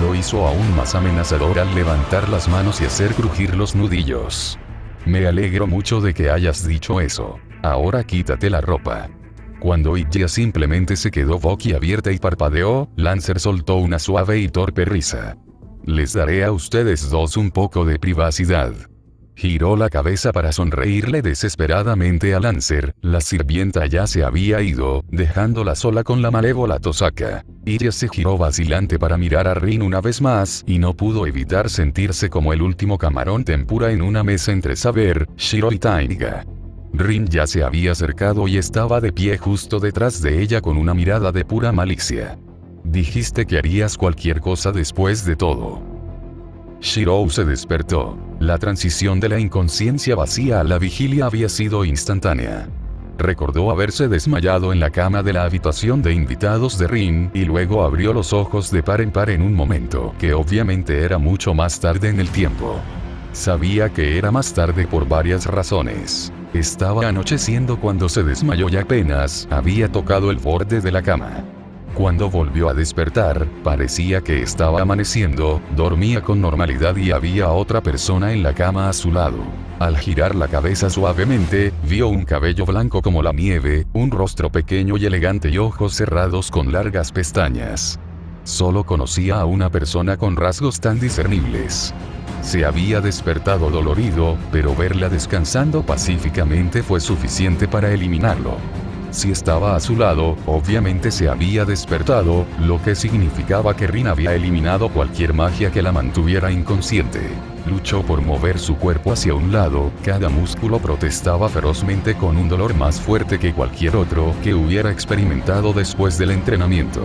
Lo hizo aún más amenazador al levantar las manos y hacer crujir los nudillos. Me alegro mucho de que hayas dicho eso. Ahora quítate la ropa. Cuando Iria simplemente se quedó boquiabierta y parpadeó, Lancer soltó una suave y torpe risa. Les daré a ustedes dos un poco de privacidad. Giró la cabeza para sonreírle desesperadamente a Lancer. La sirvienta ya se había ido, dejándola sola con la malévola Tosaka. Iria se giró vacilante para mirar a Rin una vez más, y no pudo evitar sentirse como el último camarón tempura en una mesa entre Saber, Shiro y Taiga. Rin ya se había acercado y estaba de pie justo detrás de ella con una mirada de pura malicia. Dijiste que harías cualquier cosa después de todo. Shirou se despertó. La transición de la inconsciencia vacía a la vigilia había sido instantánea. Recordó haberse desmayado en la cama de la habitación de invitados de Rin, y luego abrió los ojos de par en par en un momento que obviamente era mucho más tarde en el tiempo. Sabía que era más tarde por varias razones. Estaba anocheciendo cuando se desmayó y apenas había tocado el borde de la cama. Cuando volvió a despertar, parecía que estaba amaneciendo, dormía con normalidad y había otra persona en la cama a su lado. Al girar la cabeza suavemente, vio un cabello blanco como la nieve, un rostro pequeño y elegante y ojos cerrados con largas pestañas. Solo conocía a una persona con rasgos tan discernibles. Se había despertado dolorido, pero verla descansando pacíficamente fue suficiente para eliminarlo. Si estaba a su lado, obviamente se había despertado, lo que significaba que Rin había eliminado cualquier magia que la mantuviera inconsciente. Luchó por mover su cuerpo hacia un lado, cada músculo protestaba ferozmente con un dolor más fuerte que cualquier otro que hubiera experimentado después del entrenamiento.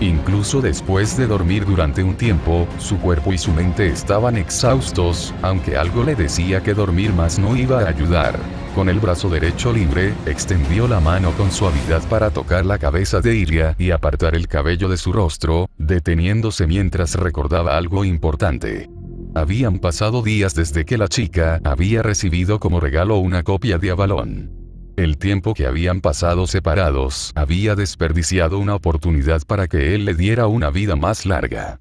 Incluso después de dormir durante un tiempo, su cuerpo y su mente estaban exhaustos, aunque algo le decía que dormir más no iba a ayudar. Con el brazo derecho libre, extendió la mano con suavidad para tocar la cabeza de Iria y apartar el cabello de su rostro, deteniéndose mientras recordaba algo importante. Habían pasado días desde que la chica había recibido como regalo una copia de Avalon. El tiempo que habían pasado separados había desperdiciado una oportunidad para que él le diera una vida más larga.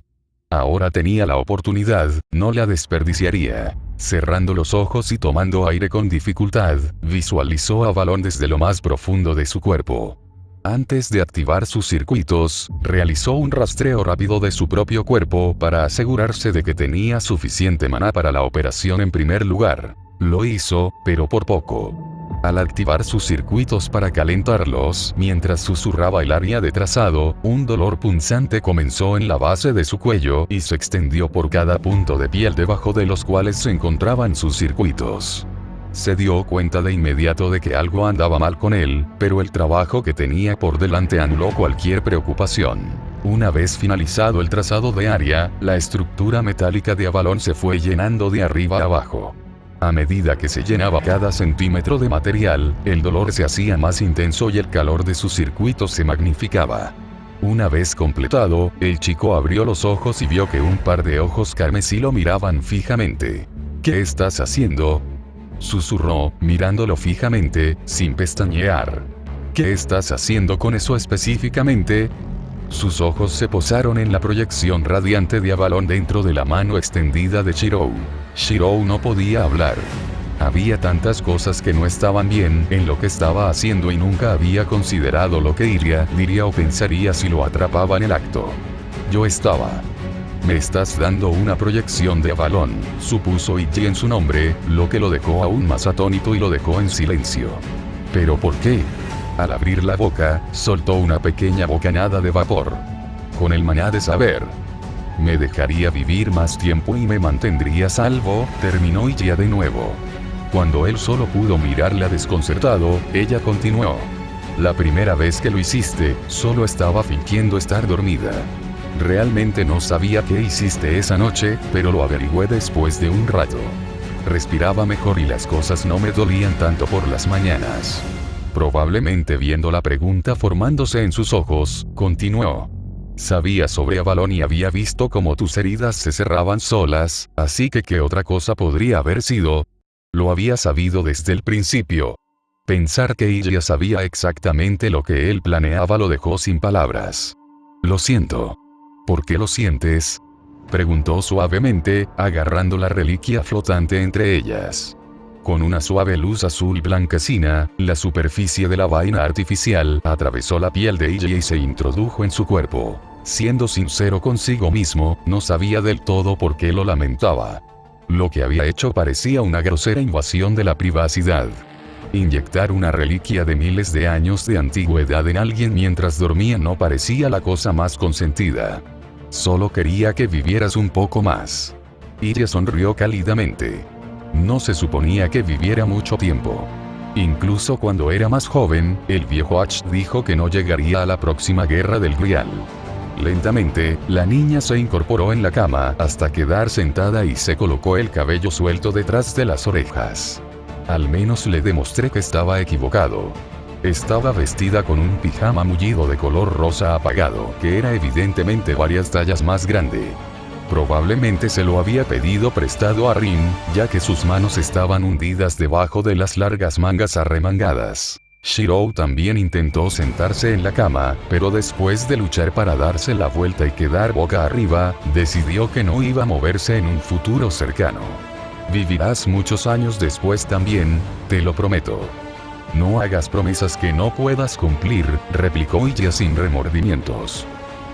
Ahora tenía la oportunidad, no la desperdiciaría. Cerrando los ojos y tomando aire con dificultad, visualizó a Avalon desde lo más profundo de su cuerpo. Antes de activar sus circuitos, realizó un rastreo rápido de su propio cuerpo para asegurarse de que tenía suficiente maná para la operación en primer lugar. Lo hizo, pero por poco. Al activar sus circuitos para calentarlos, mientras susurraba el área de trazado, un dolor punzante comenzó en la base de su cuello y se extendió por cada punto de piel debajo de los cuales se encontraban sus circuitos. Se dio cuenta de inmediato de que algo andaba mal con él, pero el trabajo que tenía por delante anuló cualquier preocupación. Una vez finalizado el trazado de área, la estructura metálica de Avalon se fue llenando de arriba a abajo. A medida que se llenaba cada centímetro de material, el dolor se hacía más intenso y el calor de sus circuitos se magnificaba. Una vez completado, el chico abrió los ojos y vio que un par de ojos carmesí lo miraban fijamente. ¿Qué estás haciendo?, susurró, mirándolo fijamente, sin pestañear. ¿Qué estás haciendo con eso específicamente? Sus ojos se posaron en la proyección radiante de Avalon dentro de la mano extendida de Shirou. Shirou no podía hablar. Había tantas cosas que no estaban bien en lo que estaba haciendo y nunca había considerado lo que Iria diría o pensaría si lo atrapaba en el acto. Yo estaba. Me estás dando una proyección de Avalon, supuso Ichi en su nombre, lo que lo dejó aún más atónito y lo dejó en silencio. ¿Pero por qué? Al abrir la boca, soltó una pequeña bocanada de vapor. Con el maná de saber. Me dejaría vivir más tiempo y me mantendría salvo, terminó Ichia de nuevo. Cuando él solo pudo mirarla desconcertado, ella continuó. La primera vez que lo hiciste, solo estaba fingiendo estar dormida. Realmente no sabía qué hiciste esa noche, pero lo averigüé después de un rato. Respiraba mejor y las cosas no me dolían tanto por las mañanas. Probablemente viendo la pregunta formándose en sus ojos, continuó. Sabía sobre Avalon y había visto cómo tus heridas se cerraban solas, así que ¿qué otra cosa podría haber sido? Lo había sabido desde el principio. Pensar que ella sabía exactamente lo que él planeaba lo dejó sin palabras. Lo siento. ¿Por qué lo sientes?, preguntó suavemente, agarrando la reliquia flotante entre ellas. Con una suave luz azul blanquecina, la superficie de la vaina artificial atravesó la piel de ella y se introdujo en su cuerpo. Siendo sincero consigo mismo, no sabía del todo por qué lo lamentaba. Lo que había hecho parecía una grosera invasión de la privacidad. Inyectar una reliquia de miles de años de antigüedad en alguien mientras dormía no parecía la cosa más consentida. Solo quería que vivieras un poco más. Iria sonrió cálidamente. No se suponía que viviera mucho tiempo. Incluso cuando era más joven, el viejo Ash dijo que no llegaría a la próxima guerra del Grial. Lentamente, la niña se incorporó en la cama hasta quedar sentada y se colocó el cabello suelto detrás de las orejas. Al menos le demostré que estaba equivocado. Estaba vestida con un pijama mullido de color rosa apagado, que era evidentemente varias tallas más grande. Probablemente se lo había pedido prestado a Rin, ya que sus manos estaban hundidas debajo de las largas mangas arremangadas. Shirou también intentó sentarse en la cama, pero después de luchar para darse la vuelta y quedar boca arriba, decidió que no iba a moverse en un futuro cercano. Vivirás muchos años después también, te lo prometo. No hagas promesas que no puedas cumplir, replicó Iya sin remordimientos.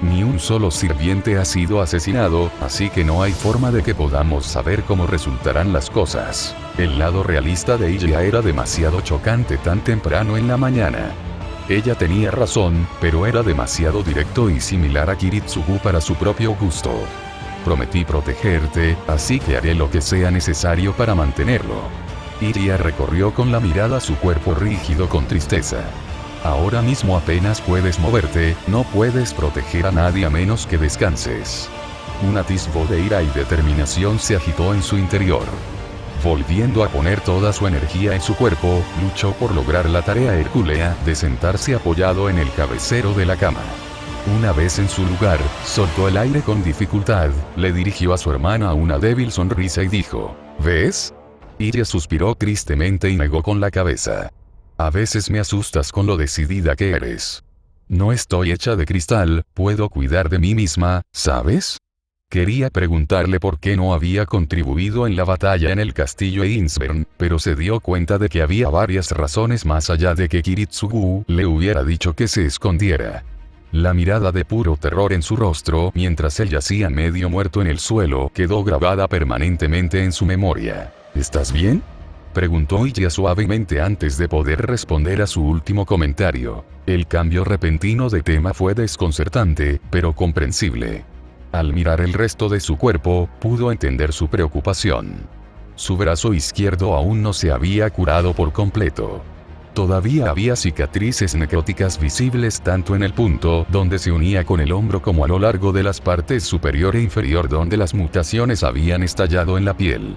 Ni un solo sirviente ha sido asesinado, así que no hay forma de que podamos saber cómo resultarán las cosas. El lado realista de Iya era demasiado chocante tan temprano en la mañana. Ella tenía razón, pero era demasiado directo y similar a Kiritsugu para su propio gusto. Prometí protegerte, así que haré lo que sea necesario para mantenerlo. Iya recorrió con la mirada su cuerpo rígido con tristeza. Ahora mismo apenas puedes moverte, no puedes proteger a nadie a menos que descanses. Un atisbo de ira y determinación se agitó en su interior. Volviendo a poner toda su energía en su cuerpo, luchó por lograr la tarea hercúlea de sentarse apoyado en el cabecero de la cama. Una vez en su lugar, soltó el aire con dificultad, le dirigió a su hermana una débil sonrisa y dijo, ¿ves? Iya suspiró tristemente y negó con la cabeza. A veces me asustas con lo decidida que eres. No estoy hecha de cristal, puedo cuidar de mí misma, ¿sabes? Quería preguntarle por qué no había contribuido en la batalla en el castillo Einsbern, pero se dio cuenta de que había varias razones más allá de que Kiritsugu le hubiera dicho que se escondiera. La mirada de puro terror en su rostro mientras él yacía medio muerto en el suelo quedó grabada permanentemente en su memoria. ¿Estás bien?, preguntó Iya suavemente antes de poder responder a su último comentario. El cambio repentino de tema fue desconcertante, pero comprensible. Al mirar el resto de su cuerpo, pudo entender su preocupación. Su brazo izquierdo aún no se había curado por completo. Todavía había cicatrices necróticas visibles tanto en el punto donde se unía con el hombro como a lo largo de las partes superior e inferior donde las mutaciones habían estallado en la piel.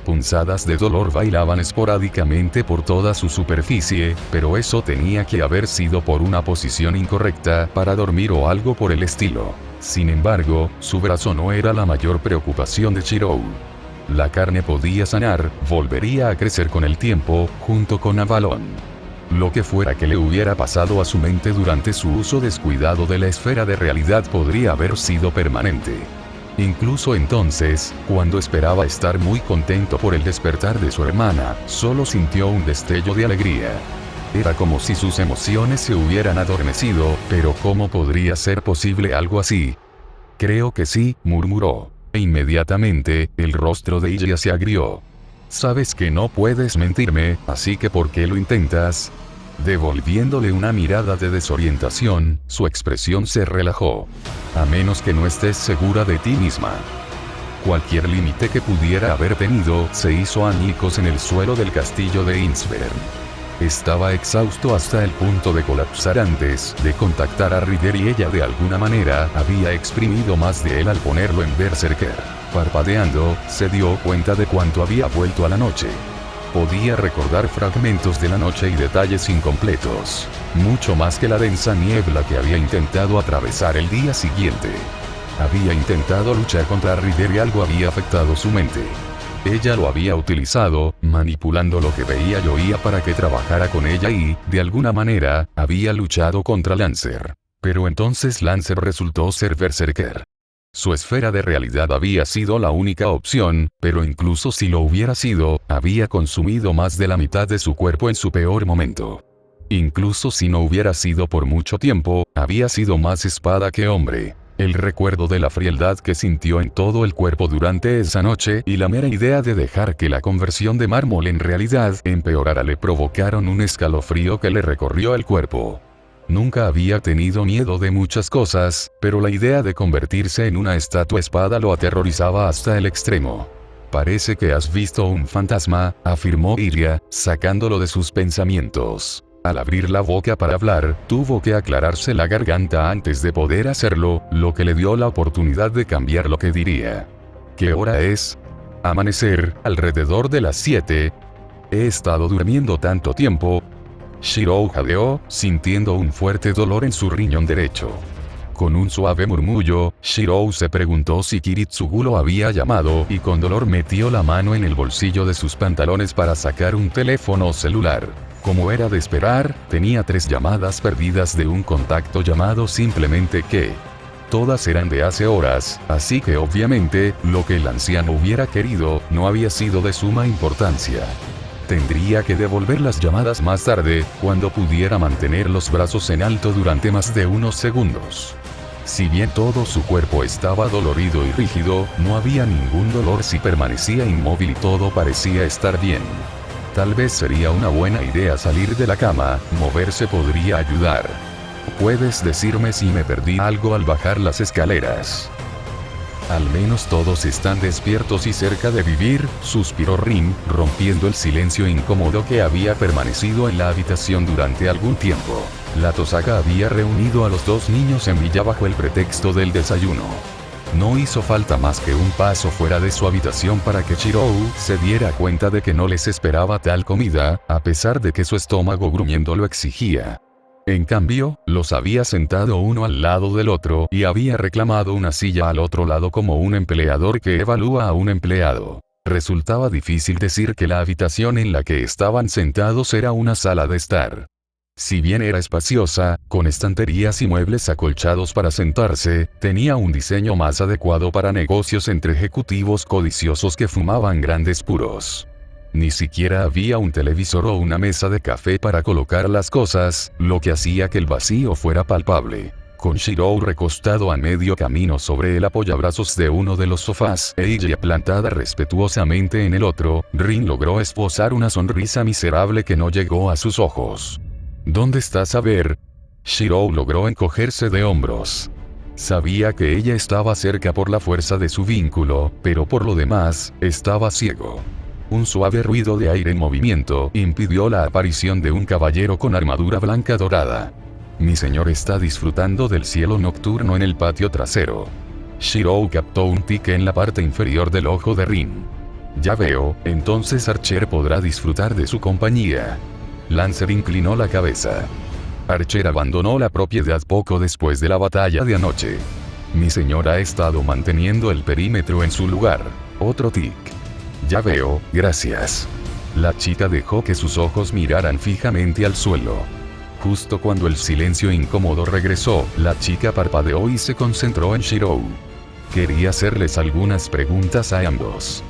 Punzadas de dolor bailaban esporádicamente por toda su superficie, pero eso tenía que haber sido por una posición incorrecta para dormir o algo por el estilo. Sin embargo, su brazo no era la mayor preocupación de Shirou. La carne podía sanar, volvería a crecer con el tiempo, junto con Avalon. Lo que fuera que le hubiera pasado a su mente durante su uso descuidado de la esfera de realidad podría haber sido permanente. Incluso entonces, cuando esperaba estar muy contento por el despertar de su hermana, solo sintió un destello de alegría. Era como si sus emociones se hubieran adormecido, pero ¿cómo podría ser posible algo así? Creo que sí, murmuró. E inmediatamente, el rostro de Iya se agrió. Sabes que no puedes mentirme, así que ¿por qué lo intentas? Devolviéndole una mirada de desorientación, su expresión se relajó. A menos que no estés segura de ti misma. Cualquier límite que pudiera haber tenido se hizo añicos en el suelo del castillo de Einsbern. Estaba exhausto hasta el punto de colapsar antes de contactar a Rider y ella de alguna manera había exprimido más de él al ponerlo en Berserker. Parpadeando, se dio cuenta de cuánto había vuelto a la noche. Podía recordar fragmentos de la noche y detalles incompletos. Mucho más que la densa niebla que había intentado atravesar el día siguiente. Había intentado luchar contra Rider y algo había afectado su mente. Ella lo había utilizado, manipulando lo que veía y oía para que trabajara con ella y, de alguna manera, había luchado contra Lancer. Pero entonces Lancer resultó ser Berserker. Su esfera de realidad había sido la única opción, pero incluso si lo hubiera sido, había consumido más de la mitad de su cuerpo en su peor momento. Incluso si no hubiera sido por mucho tiempo, había sido más espada que hombre. El recuerdo de la frialdad que sintió en todo el cuerpo durante esa noche y la mera idea de dejar que la conversión de mármol en realidad empeorara le provocaron un escalofrío que le recorrió el cuerpo. Nunca había tenido miedo de muchas cosas, pero la idea de convertirse en una estatua espada lo aterrorizaba hasta el extremo. Parece que has visto un fantasma, afirmó Iya, sacándolo de sus pensamientos. Al abrir la boca para hablar, tuvo que aclararse la garganta antes de poder hacerlo, lo que le dio la oportunidad de cambiar lo que diría. ¿Qué hora es? Amanecer, alrededor de las 7. He estado durmiendo tanto tiempo. Shirou jadeó, sintiendo un fuerte dolor en su riñón derecho. Con un suave murmullo, Shirou se preguntó si Kiritsugu lo había llamado y con dolor metió la mano en el bolsillo de sus pantalones para sacar un teléfono celular. Como era de esperar, tenía 3 llamadas perdidas de un contacto llamado simplemente que. Todas eran de hace horas, así que obviamente, lo que el anciano hubiera querido, no había sido de suma importancia. Tendría que devolver las llamadas más tarde, cuando pudiera mantener los brazos en alto durante más de unos segundos. Si bien todo su cuerpo estaba dolorido y rígido, no había ningún dolor si permanecía inmóvil y todo parecía estar bien. Tal vez sería una buena idea salir de la cama, moverse podría ayudar. ¿Puedes decirme si me perdí algo al bajar las escaleras? Al menos todos están despiertos y cerca de vivir, suspiró Rin, rompiendo el silencio incómodo que había permanecido en la habitación durante algún tiempo. La Tosaka había reunido a los 2 niños en villa bajo el pretexto del desayuno. No hizo falta más que un paso fuera de su habitación para que Shirou se diera cuenta de que no les esperaba tal comida, a pesar de que su estómago gruñendo lo exigía. En cambio, los había sentado uno al lado del otro y había reclamado una silla al otro lado como un empleador que evalúa a un empleado. Resultaba difícil decir que la habitación en la que estaban sentados era una sala de estar. Si bien era espaciosa, con estanterías y muebles acolchados para sentarse, tenía un diseño más adecuado para negocios entre ejecutivos codiciosos que fumaban grandes puros. Ni siquiera había un televisor o una mesa de café para colocar las cosas, lo que hacía que el vacío fuera palpable. Con Shirou recostado a medio camino sobre el apoyabrazos de uno de los sofás e ella plantada respetuosamente en el otro, Rin logró esbozar una sonrisa miserable que no llegó a sus ojos. ¿Dónde estás a ver? Shirou logró encogerse de hombros. Sabía que ella estaba cerca por la fuerza de su vínculo, pero por lo demás, estaba ciego. Un suave ruido de aire en movimiento impidió la aparición de un caballero con armadura blanca dorada. Mi señor está disfrutando del cielo nocturno en el patio trasero. Shirou captó un tic en la parte inferior del ojo de Rin. Ya veo, entonces Archer podrá disfrutar de su compañía. Lancer inclinó la cabeza. Archer abandonó la propiedad poco después de la batalla de anoche. Mi señor ha estado manteniendo el perímetro en su lugar. Otro tic. Ya veo, gracias. La chica dejó que sus ojos miraran fijamente al suelo. Justo cuando el silencio incómodo regresó, la chica parpadeó y se concentró en Shirou. Quería hacerles algunas preguntas a ambos.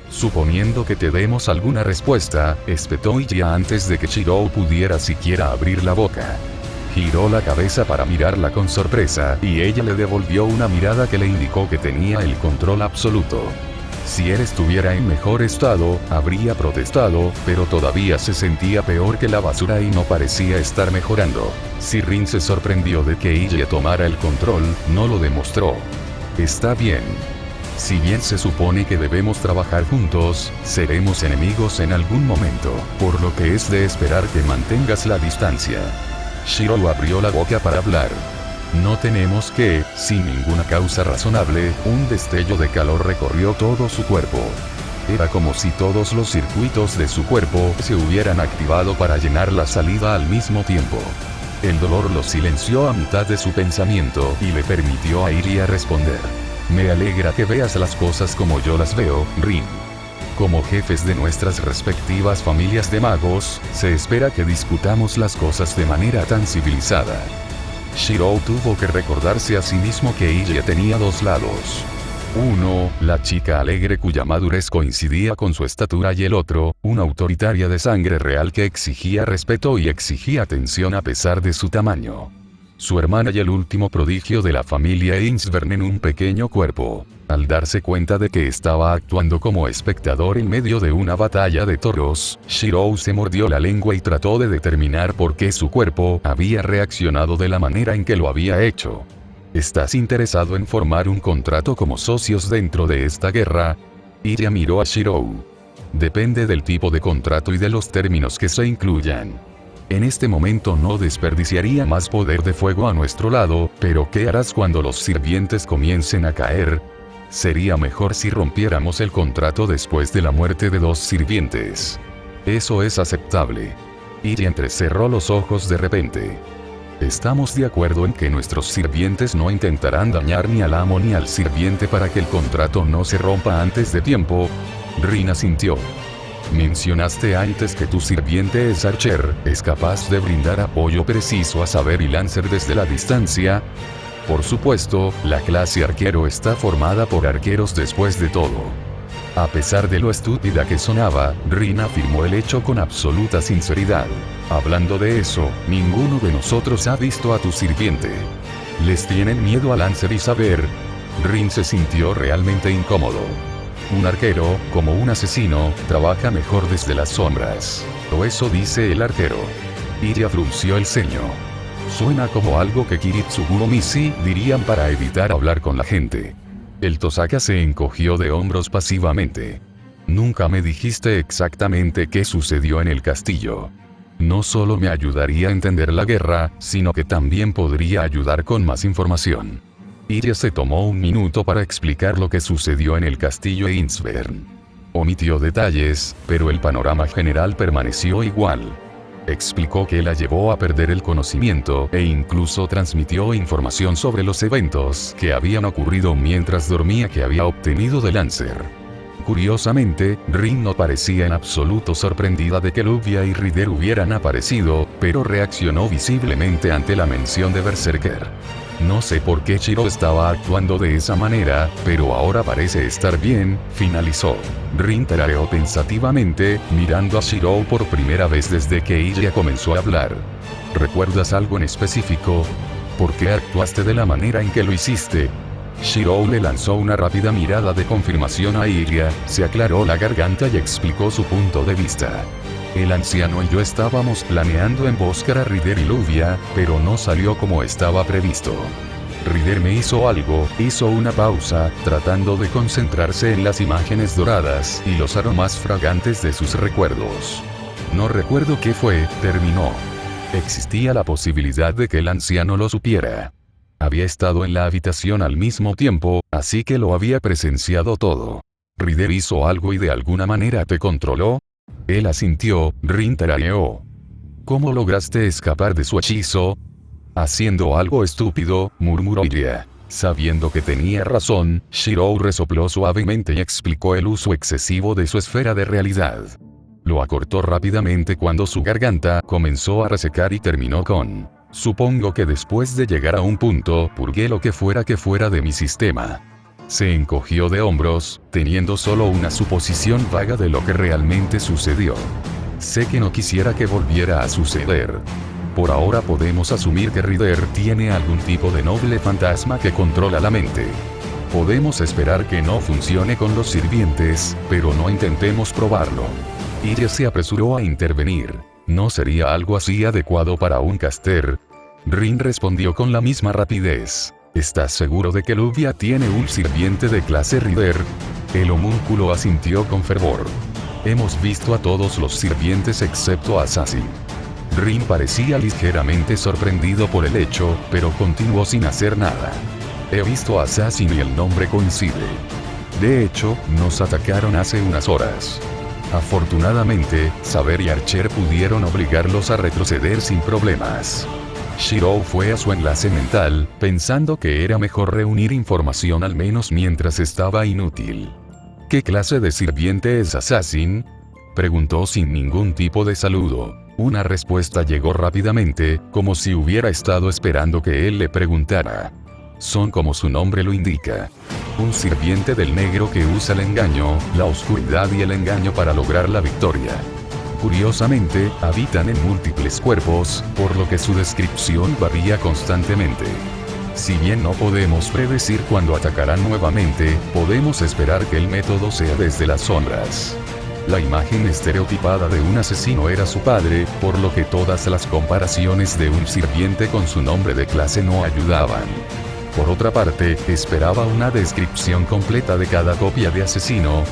Suponiendo que te demos alguna respuesta, espetó ella antes de que Shirou pudiera siquiera abrir la boca. Giró la cabeza para mirarla con sorpresa, y ella le devolvió una mirada que le indicó que tenía el control absoluto. Si él estuviera en mejor estado, habría protestado, pero todavía se sentía peor que la basura y no parecía estar mejorando. Si Rin se sorprendió de que ella tomara el control, no lo demostró. Está bien. Si bien se supone que debemos trabajar juntos, seremos enemigos en algún momento, por lo que es de esperar que mantengas la distancia. Shirou abrió la boca para hablar. No tenemos que, sin ninguna causa razonable, un destello de calor recorrió todo su cuerpo. Era como si todos los circuitos de su cuerpo se hubieran activado para llenar la salida al mismo tiempo. El dolor lo silenció a mitad de su pensamiento y le permitió a Iria responder. Me alegra que veas las cosas como yo las veo, Rin. Como jefes de nuestras respectivas familias de magos, se espera que discutamos las cosas de manera tan civilizada. Shirou tuvo que recordarse a sí mismo que ella tenía 2 lados. Uno, la chica alegre cuya madurez coincidía con su estatura, y el otro, una autoritaria de sangre real que exigía respeto y exigía atención a pesar de su tamaño. Su hermana y el último prodigio de la familia Insvern en un pequeño cuerpo. Al darse cuenta de que estaba actuando como espectador en medio de una batalla de toros, Shirou se mordió la lengua y trató de determinar por qué su cuerpo había reaccionado de la manera en que lo había hecho. ¿Estás interesado en formar un contrato como socios dentro de esta guerra? Iria miró a Shirou. Depende del tipo de contrato y de los términos que se incluyan. En este momento no desperdiciaría más poder de fuego a nuestro lado, pero ¿qué harás cuando los sirvientes comiencen a caer? Sería mejor si rompiéramos el contrato después de la muerte de 2 sirvientes. Eso es aceptable. Iria entrecerró los ojos de repente. Estamos de acuerdo en que nuestros sirvientes no intentarán dañar ni al amo ni al sirviente para que el contrato no se rompa antes de tiempo. Rin asintió. Mencionaste antes que tu sirviente es archer, ¿es capaz de brindar apoyo preciso a saber y lancer desde la distancia? Por supuesto, la clase arquero está formada por arqueros después de todo. A pesar de lo estúpida que sonaba, Rin afirmó el hecho con absoluta sinceridad. Hablando de eso, ninguno de nosotros ha visto a tu sirviente. ¿Les tienen miedo a lancer y saber? Rin se sintió realmente incómodo. Un arquero, como un asesino, trabaja mejor desde las sombras. O eso dice el arquero. Iria frunció el ceño. Suena como algo que Kiritsugu Mishi dirían para evitar hablar con la gente. El Tosaka se encogió de hombros pasivamente. Nunca me dijiste exactamente qué sucedió en el castillo. No solo me ayudaría a entender la guerra, sino que también podría ayudar con más información. Iria se tomó un minuto para explicar lo que sucedió en el castillo Innsbern. Omitió detalles, pero el panorama general permaneció igual. Explicó que la llevó a perder el conocimiento e incluso transmitió información sobre los eventos que habían ocurrido mientras dormía que había obtenido de Lancer. Curiosamente, Rin no parecía en absoluto sorprendida de que Luvia y Rider hubieran aparecido, pero reaccionó visiblemente ante la mención de Berserker. No sé por qué Shiro estaba actuando de esa manera, pero ahora parece estar bien, finalizó. Rin tarareó pensativamente, mirando a Shiro por primera vez desde que ella comenzó a hablar. ¿Recuerdas algo en específico? ¿Por qué actuaste de la manera en que lo hiciste? Shiro le lanzó una rápida mirada de confirmación a Iria, se aclaró la garganta y explicó su punto de vista. El anciano y yo estábamos planeando emboscar a Rider y Luvia, pero no salió como estaba previsto. Rider me hizo algo, hizo una pausa, tratando de concentrarse en las imágenes doradas y los aromas fragantes de sus recuerdos. No recuerdo qué fue, terminó. Existía la posibilidad de que el anciano lo supiera. Había estado en la habitación al mismo tiempo, así que lo había presenciado todo. ¿Rider hizo algo y de alguna manera te controló? Él asintió, Rin tarareó. ¿Cómo lograste escapar de su hechizo? Haciendo algo estúpido, murmuró Iria. Sabiendo que tenía razón, Shiro resopló suavemente y explicó el uso excesivo de su esfera de realidad. Lo acortó rápidamente cuando su garganta comenzó a resecar y terminó con: supongo que después de llegar a un punto, purgué lo que fuera de mi sistema. Se encogió de hombros, teniendo solo una suposición vaga de lo que realmente sucedió. Sé que no quisiera que volviera a suceder. Por ahora podemos asumir que Rider tiene algún tipo de noble fantasma que controla la mente. Podemos esperar que no funcione con los sirvientes, pero no intentemos probarlo. Iria se apresuró a intervenir. ¿No sería algo así adecuado para un caster? Rin respondió con la misma rapidez. ¿Estás seguro de que Luvia tiene un sirviente de clase Rider? El homúnculo asintió con fervor. Hemos visto a todos los sirvientes excepto a Assassin. Rin parecía ligeramente sorprendido por el hecho, pero continuó sin hacer nada. He visto a Assassin y el nombre coincide. De hecho, nos atacaron hace unas horas. Afortunadamente, Saber y Archer pudieron obligarlos a retroceder sin problemas. Shiro fue a su enlace mental, pensando que era mejor reunir información al menos mientras estaba inútil. ¿Qué clase de sirviente es Assassin? Preguntó sin ningún tipo de saludo. Una respuesta llegó rápidamente, como si hubiera estado esperando que él le preguntara. Son como su nombre lo indica. Un sirviente del negro que usa el engaño, la oscuridad y el engaño para lograr la victoria. Curiosamente, habitan en múltiples cuerpos, por lo que su descripción varía constantemente. Si bien no podemos predecir cuándo atacarán nuevamente, podemos esperar que el método sea desde las sombras. La imagen estereotipada de un asesino era su padre, por lo que todas las comparaciones de un sirviente con su nombre de clase no ayudaban. Por otra parte, esperaba una descripción completa de cada copia de asesino.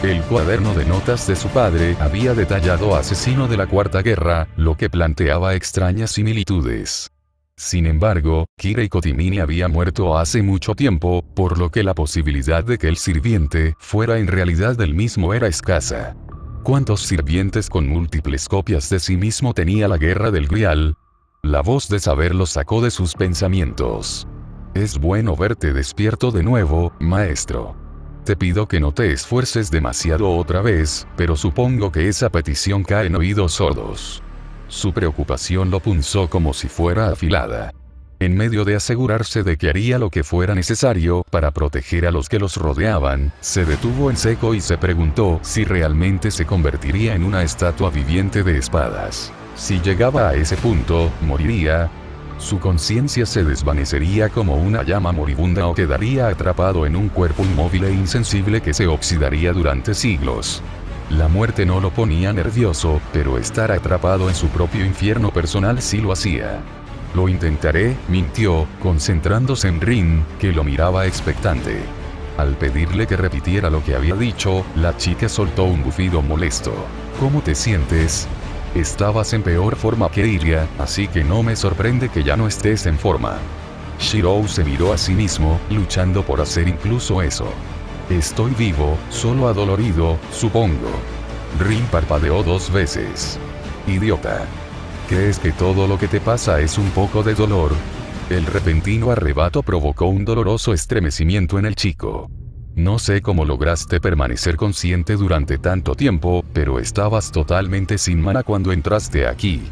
El cuaderno de notas de su padre había detallado asesino de la Cuarta Guerra, lo que planteaba extrañas similitudes. Sin embargo, Kira Kotimini había muerto hace mucho tiempo, por lo que la posibilidad de que el sirviente fuera en realidad el mismo era escasa. ¿Cuántos sirvientes con múltiples copias de sí mismo tenía la Guerra del Grial? La voz de Saber lo sacó de sus pensamientos. Es bueno verte despierto de nuevo, maestro. Te pido que no te esfuerces demasiado otra vez, pero supongo que esa petición cae en oídos sordos. Su preocupación lo punzó como si fuera afilada. En medio de asegurarse de que haría lo que fuera necesario para proteger a los que los rodeaban, se detuvo en seco y se preguntó si realmente se convertiría en una estatua viviente de espadas. Si llegaba a ese punto, moriría. Su conciencia se desvanecería como una llama moribunda o quedaría atrapado en un cuerpo inmóvil e insensible que se oxidaría durante siglos. La muerte no lo ponía nervioso, pero estar atrapado en su propio infierno personal sí lo hacía. Lo intentaré, mintió, concentrándose en Rin, que lo miraba expectante. Al pedirle que repitiera lo que había dicho, la chica soltó un bufido molesto. ¿Cómo te sientes? Estabas en peor forma que Iria, así que no me sorprende que ya no estés en forma. Shirou se miró a sí mismo, luchando por hacer incluso eso. Estoy vivo, solo adolorido, supongo. Rin parpadeó 2 veces. Idiota. ¿Crees que todo lo que te pasa es un poco de dolor? El repentino arrebato provocó un doloroso estremecimiento en el chico. No sé cómo lograste permanecer consciente durante tanto tiempo, pero estabas totalmente sin mana cuando entraste aquí.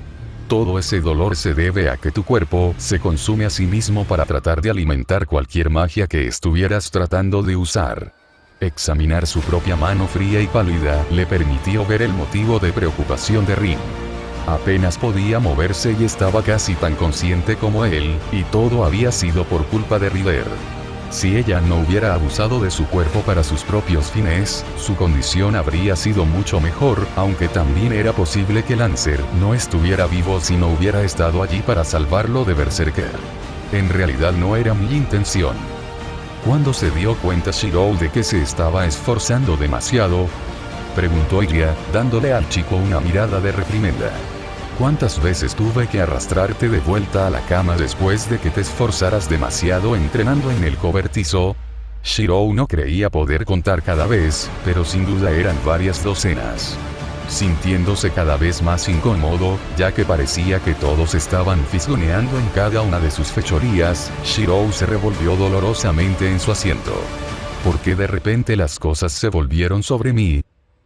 Todo ese dolor se debe a que tu cuerpo se consume a sí mismo para tratar de alimentar cualquier magia que estuvieras tratando de usar. Examinar su propia mano fría y pálida le permitió ver el motivo de preocupación de Rin. Apenas podía moverse y estaba casi tan consciente como él, y todo había sido por culpa de River. Si ella no hubiera abusado de su cuerpo para sus propios fines, su condición habría sido mucho mejor, aunque también era posible que Lancer no estuviera vivo si no hubiera estado allí para salvarlo de Berserker. En realidad no era mi intención. ¿Cuándo se dio cuenta Shirou de que se estaba esforzando demasiado?, preguntó Iria, dándole al chico una mirada de reprimenda. ¿Cuántas veces tuve que arrastrarte de vuelta a la cama después de que te esforzaras demasiado entrenando en el cobertizo? Shirou no creía poder contar cada vez, pero sin duda eran varias docenas. Sintiéndose cada vez más incómodo, ya que parecía que todos estaban fisgoneando en cada una de sus fechorías, Shirou se revolvió dolorosamente en su asiento. ¿Por qué de repente las cosas se volvieron sobre mí?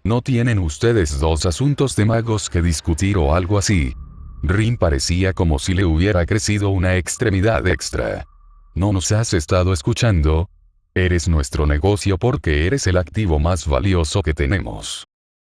¿No tienen ustedes 2 asuntos de magos que discutir o algo así? Rin parecía como si le hubiera crecido una extremidad extra. ¿No nos has estado escuchando? Eres nuestro negocio porque eres el activo más valioso que tenemos.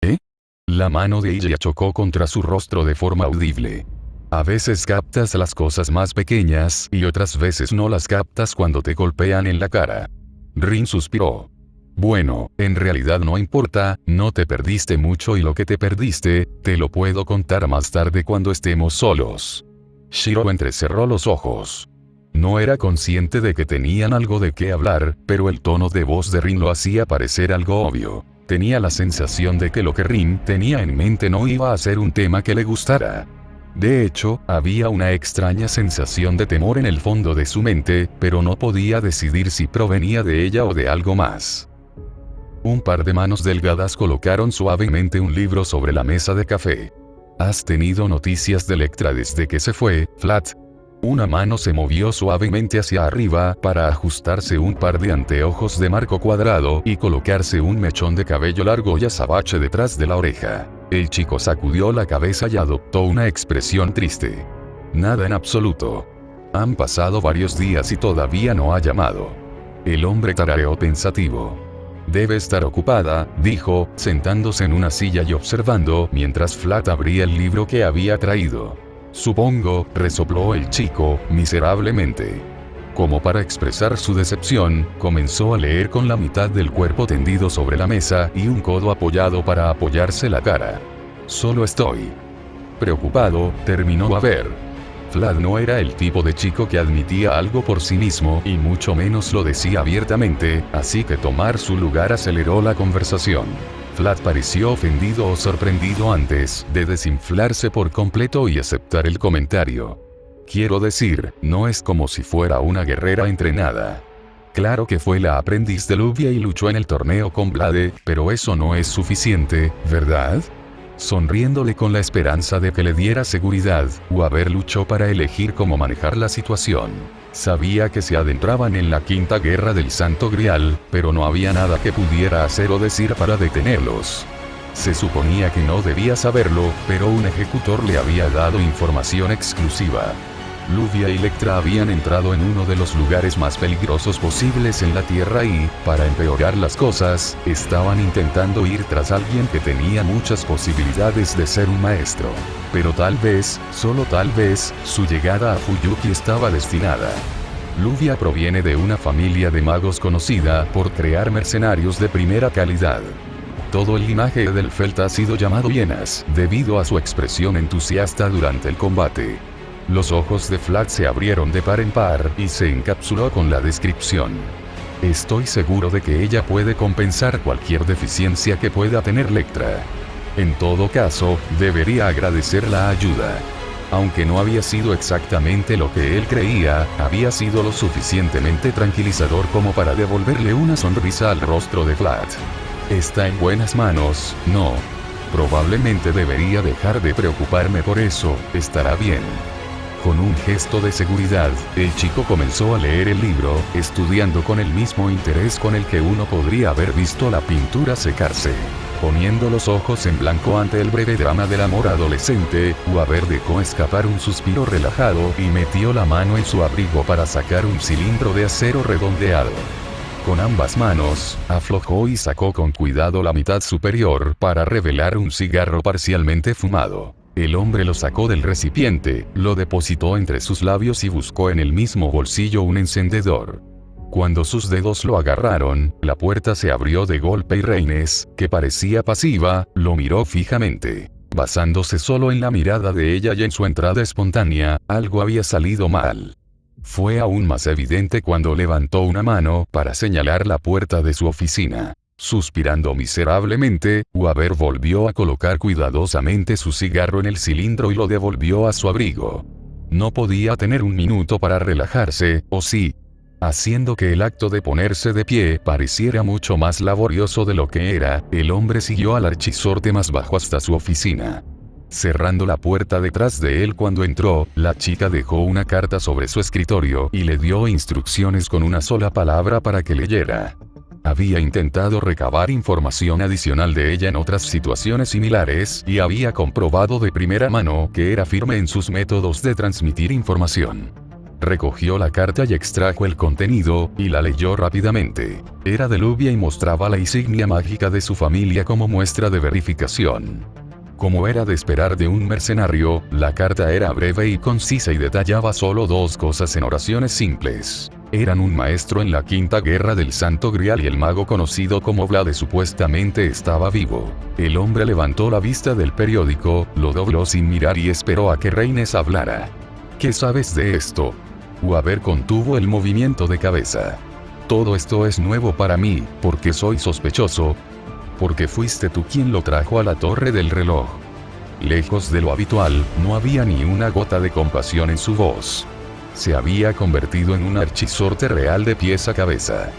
¿Eh? La mano de ella chocó contra su rostro de forma audible. A veces captas las cosas más pequeñas y otras veces no las captas cuando te golpean en la cara. Rin suspiró. Bueno, en realidad no importa, no te perdiste mucho y lo que te perdiste, te lo puedo contar más tarde cuando estemos solos. Shirou entrecerró los ojos. No era consciente de que tenían algo de qué hablar, pero el tono de voz de Rin lo hacía parecer algo obvio. Tenía la sensación de que lo que Rin tenía en mente no iba a ser un tema que le gustara. De hecho, había una extraña sensación de temor en el fondo de su mente, pero no podía decidir si provenía de ella o de algo más. Un par de manos delgadas colocaron suavemente un libro sobre la mesa de café. ¿Has tenido noticias de Electra desde que se fue, Flat? Una mano se movió suavemente hacia arriba para ajustarse un par de anteojos de marco cuadrado y colocarse un mechón de cabello largo y azabache detrás de la oreja. El chico sacudió la cabeza y adoptó una expresión triste. Nada en absoluto. Han pasado varios días y todavía no ha llamado. El hombre tarareó pensativo. Debe estar ocupada, dijo, sentándose en una silla y observando mientras Flat abría el libro que había traído. Supongo, resopló el chico, miserablemente. Como para expresar su decepción, comenzó a leer con la mitad del cuerpo tendido sobre la mesa y un codo apoyado para apoyarse la cara. Solo estoy preocupado, terminó a ver. Flat no era el tipo de chico que admitía algo por sí mismo y mucho menos lo decía abiertamente, así que tomar su lugar aceleró la conversación. Flat pareció ofendido o sorprendido antes de desinflarse por completo y aceptar el comentario. Quiero decir, no es como si fuera una guerrera entrenada. Claro que fue la aprendiz de Luvia y luchó en el torneo con Blade, pero eso no es suficiente, ¿verdad? Sonriéndole con la esperanza de que le diera seguridad, Weaver luchó para elegir cómo manejar la situación. Sabía que se adentraban en la quinta guerra del Santo Grial, pero no había nada que pudiera hacer o decir para detenerlos. Se suponía que no debía saberlo, pero un ejecutor le había dado información exclusiva. Luvia y Lectra habían entrado en uno de los lugares más peligrosos posibles en la Tierra y, para empeorar las cosas, estaban intentando ir tras alguien que tenía muchas posibilidades de ser un maestro. Pero tal vez, solo tal vez, su llegada a Fuyuki estaba destinada. Luvia proviene de una familia de magos conocida por crear mercenarios de primera calidad. Todo el linaje del Felt ha sido llamado hienas, debido a su expresión entusiasta durante el combate. Los ojos de Flat se abrieron de par en par y se encapsuló con la descripción. Estoy seguro de que ella puede compensar cualquier deficiencia que pueda tener Lectra. En todo caso, debería agradecer la ayuda. Aunque no había sido exactamente lo que él creía, había sido lo suficientemente tranquilizador como para devolverle una sonrisa al rostro de Flat. Está en buenas manos, no. Probablemente debería dejar de preocuparme por eso, estará bien. Con un gesto de seguridad, el chico comenzó a leer el libro, estudiando con el mismo interés con el que uno podría haber visto la pintura secarse. Poniendo los ojos en blanco ante el breve drama del amor adolescente, Weaver dejó escapar un suspiro relajado y metió la mano en su abrigo para sacar un cilindro de acero redondeado. Con ambas manos, aflojó y sacó con cuidado la mitad superior para revelar un cigarro parcialmente fumado. El hombre lo sacó del recipiente, lo depositó entre sus labios y buscó en el mismo bolsillo un encendedor. Cuando sus dedos lo agarraron, la puerta se abrió de golpe y Reines, que parecía pasiva, lo miró fijamente. Basándose solo en la mirada de ella y en su entrada espontánea, algo había salido mal. Fue aún más evidente cuando levantó una mano para señalar la puerta de su oficina. Suspirando miserablemente, Weaver volvió a colocar cuidadosamente su cigarro en el cilindro y lo devolvió a su abrigo. No podía tener un minuto para relajarse, ¿o sí? Haciendo que el acto de ponerse de pie pareciera mucho más laborioso de lo que era, el hombre siguió al archisorte más bajo hasta su oficina. Cerrando la puerta detrás de él cuando entró, la chica dejó una carta sobre su escritorio y le dio instrucciones con una sola palabra para que leyera. Había intentado recabar información adicional de ella en otras situaciones similares y había comprobado de primera mano que era firme en sus métodos de transmitir información. Recogió la carta y extrajo el contenido, y la leyó rápidamente. Era de Luvia y mostraba la insignia mágica de su familia como muestra de verificación. Como era de esperar de un mercenario, la carta era breve y concisa y detallaba solo dos cosas en oraciones simples. Eran un maestro en la quinta guerra del Santo Grial y el mago conocido como Vlade supuestamente estaba vivo. El hombre levantó la vista del periódico, lo dobló sin mirar y esperó a que Reines hablara. ¿Qué sabes de esto? Weaver contuvo el movimiento de cabeza. Todo esto es nuevo para mí, porque soy sospechoso. Porque fuiste tú quien lo trajo a la torre del reloj. Lejos de lo habitual, no había ni una gota de compasión en su voz. Se había convertido en un archisorte real de pies a cabeza.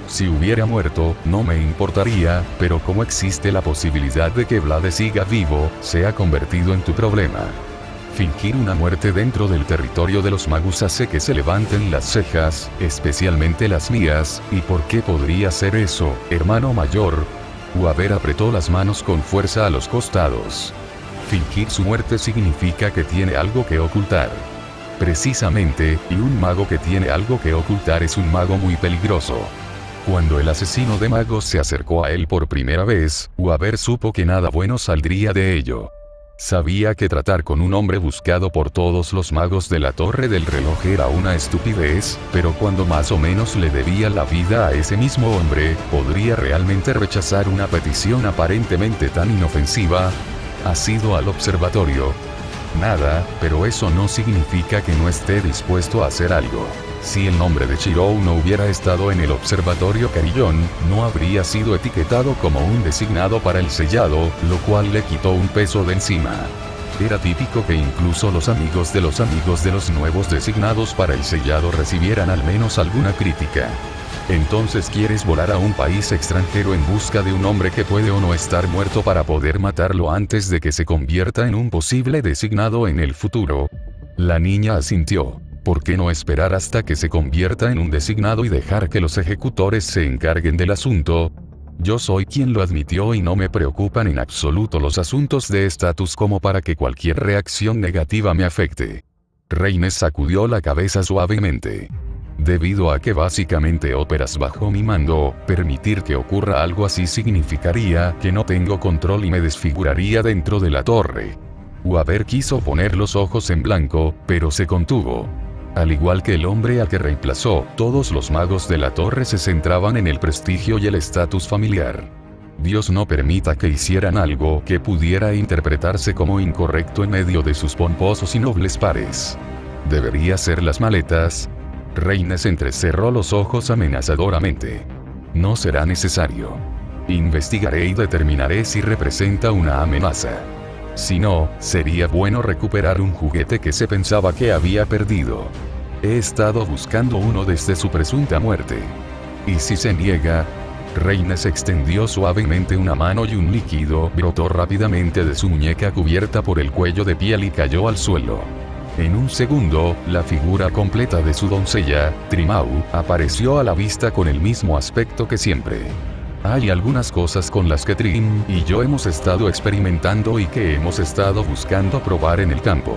Si hubiera muerto, no me importaría, pero como existe la posibilidad de que Vlade siga vivo, se ha convertido en tu problema. Fingir una muerte dentro del territorio de los magos hace que se levanten las cejas, especialmente las mías, ¿y por qué podría ser eso, hermano mayor? Weaver apretó las manos con fuerza a los costados. Fingir su muerte significa que tiene algo que ocultar. Precisamente, y un mago que tiene algo que ocultar es un mago muy peligroso. Cuando el asesino de magos se acercó a él por primera vez, Weaver supo que nada bueno saldría de ello. Sabía que tratar con un hombre buscado por todos los magos de la Torre del Reloj era una estupidez, pero cuando más o menos le debía la vida a ese mismo hombre, ¿podría realmente rechazar una petición aparentemente tan inofensiva? ¿Has ido al observatorio? Nada, pero eso no significa que no esté dispuesto a hacer algo. Si el nombre de Chirou no hubiera estado en el observatorio Carillon, no habría sido etiquetado como un designado para el sellado, lo cual le quitó un peso de encima. Era típico que incluso los amigos de los nuevos designados para el sellado recibieran al menos alguna crítica. Entonces quieres volar a un país extranjero en busca de un hombre que puede o no estar muerto para poder matarlo antes de que se convierta en un posible designado en el futuro. La niña asintió. ¿Por qué no esperar hasta que se convierta en un designado y dejar que los ejecutores se encarguen del asunto? Yo soy quien lo admitió y no me preocupan en absoluto los asuntos de estatus como para que cualquier reacción negativa me afecte. Reines sacudió la cabeza suavemente. Debido a que básicamente operas bajo mi mando, permitir que ocurra algo así significaría que no tengo control y me desfiguraría dentro de la torre. Weaver quiso poner los ojos en blanco, pero se contuvo. Al igual que el hombre al que reemplazó, todos los magos de la torre se centraban en el prestigio y el estatus familiar. Dios no permita que hicieran algo que pudiera interpretarse como incorrecto en medio de sus pomposos y nobles pares. ¿Debería hacer las maletas? Reines entrecerró los ojos amenazadoramente. No será necesario. Investigaré y determinaré si representa una amenaza. Si no, sería bueno recuperar un juguete que se pensaba que había perdido. He estado buscando uno desde su presunta muerte. ¿Y si se niega? Reines extendió suavemente una mano y un líquido brotó rápidamente de su muñeca cubierta por el cuello de piel y cayó al suelo. En un segundo, la figura completa de su doncella, Trimau, apareció a la vista con el mismo aspecto que siempre. Hay algunas cosas con las que Trim y yo hemos estado experimentando y que hemos estado buscando probar en el campo.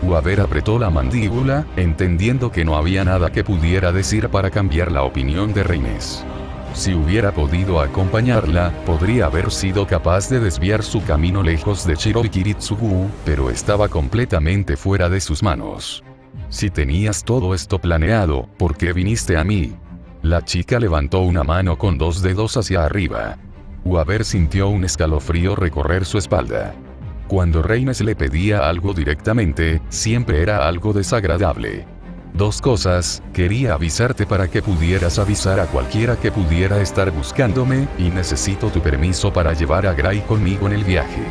Weaver apretó la mandíbula, entendiendo que no había nada que pudiera decir para cambiar la opinión de Reines. Si hubiera podido acompañarla, podría haber sido capaz de desviar su camino lejos de Shirokiritsugu, pero estaba completamente fuera de sus manos. Si tenías todo esto planeado, ¿por qué viniste a mí? La chica levantó una mano con 2 dedos hacia arriba. Weaver sintió un escalofrío recorrer su espalda. Cuando Reines le pedía algo directamente, siempre era algo desagradable. 2 cosas, quería avisarte para que pudieras avisar a cualquiera que pudiera estar buscándome, y necesito tu permiso para llevar a Gray conmigo en el viaje.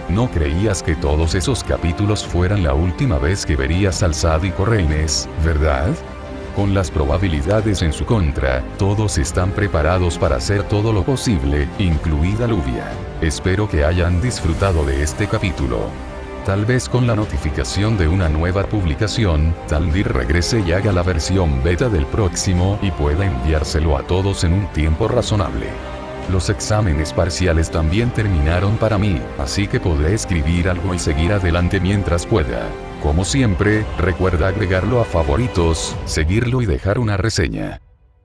No creías que todos esos capítulos fueran la última vez que verías al sádico Reines, ¿verdad? Con las probabilidades en su contra, todos están preparados para hacer todo lo posible, incluida Luvia. Espero que hayan disfrutado de este capítulo. Tal vez con la notificación de una nueva publicación, Taldir regrese y haga la versión beta del próximo y pueda enviárselo a todos en un tiempo razonable. Los exámenes parciales también terminaron para mí, así que podré escribir algo y seguir adelante mientras pueda. Como siempre, recuerda agregarlo a favoritos, seguirlo y dejar una reseña.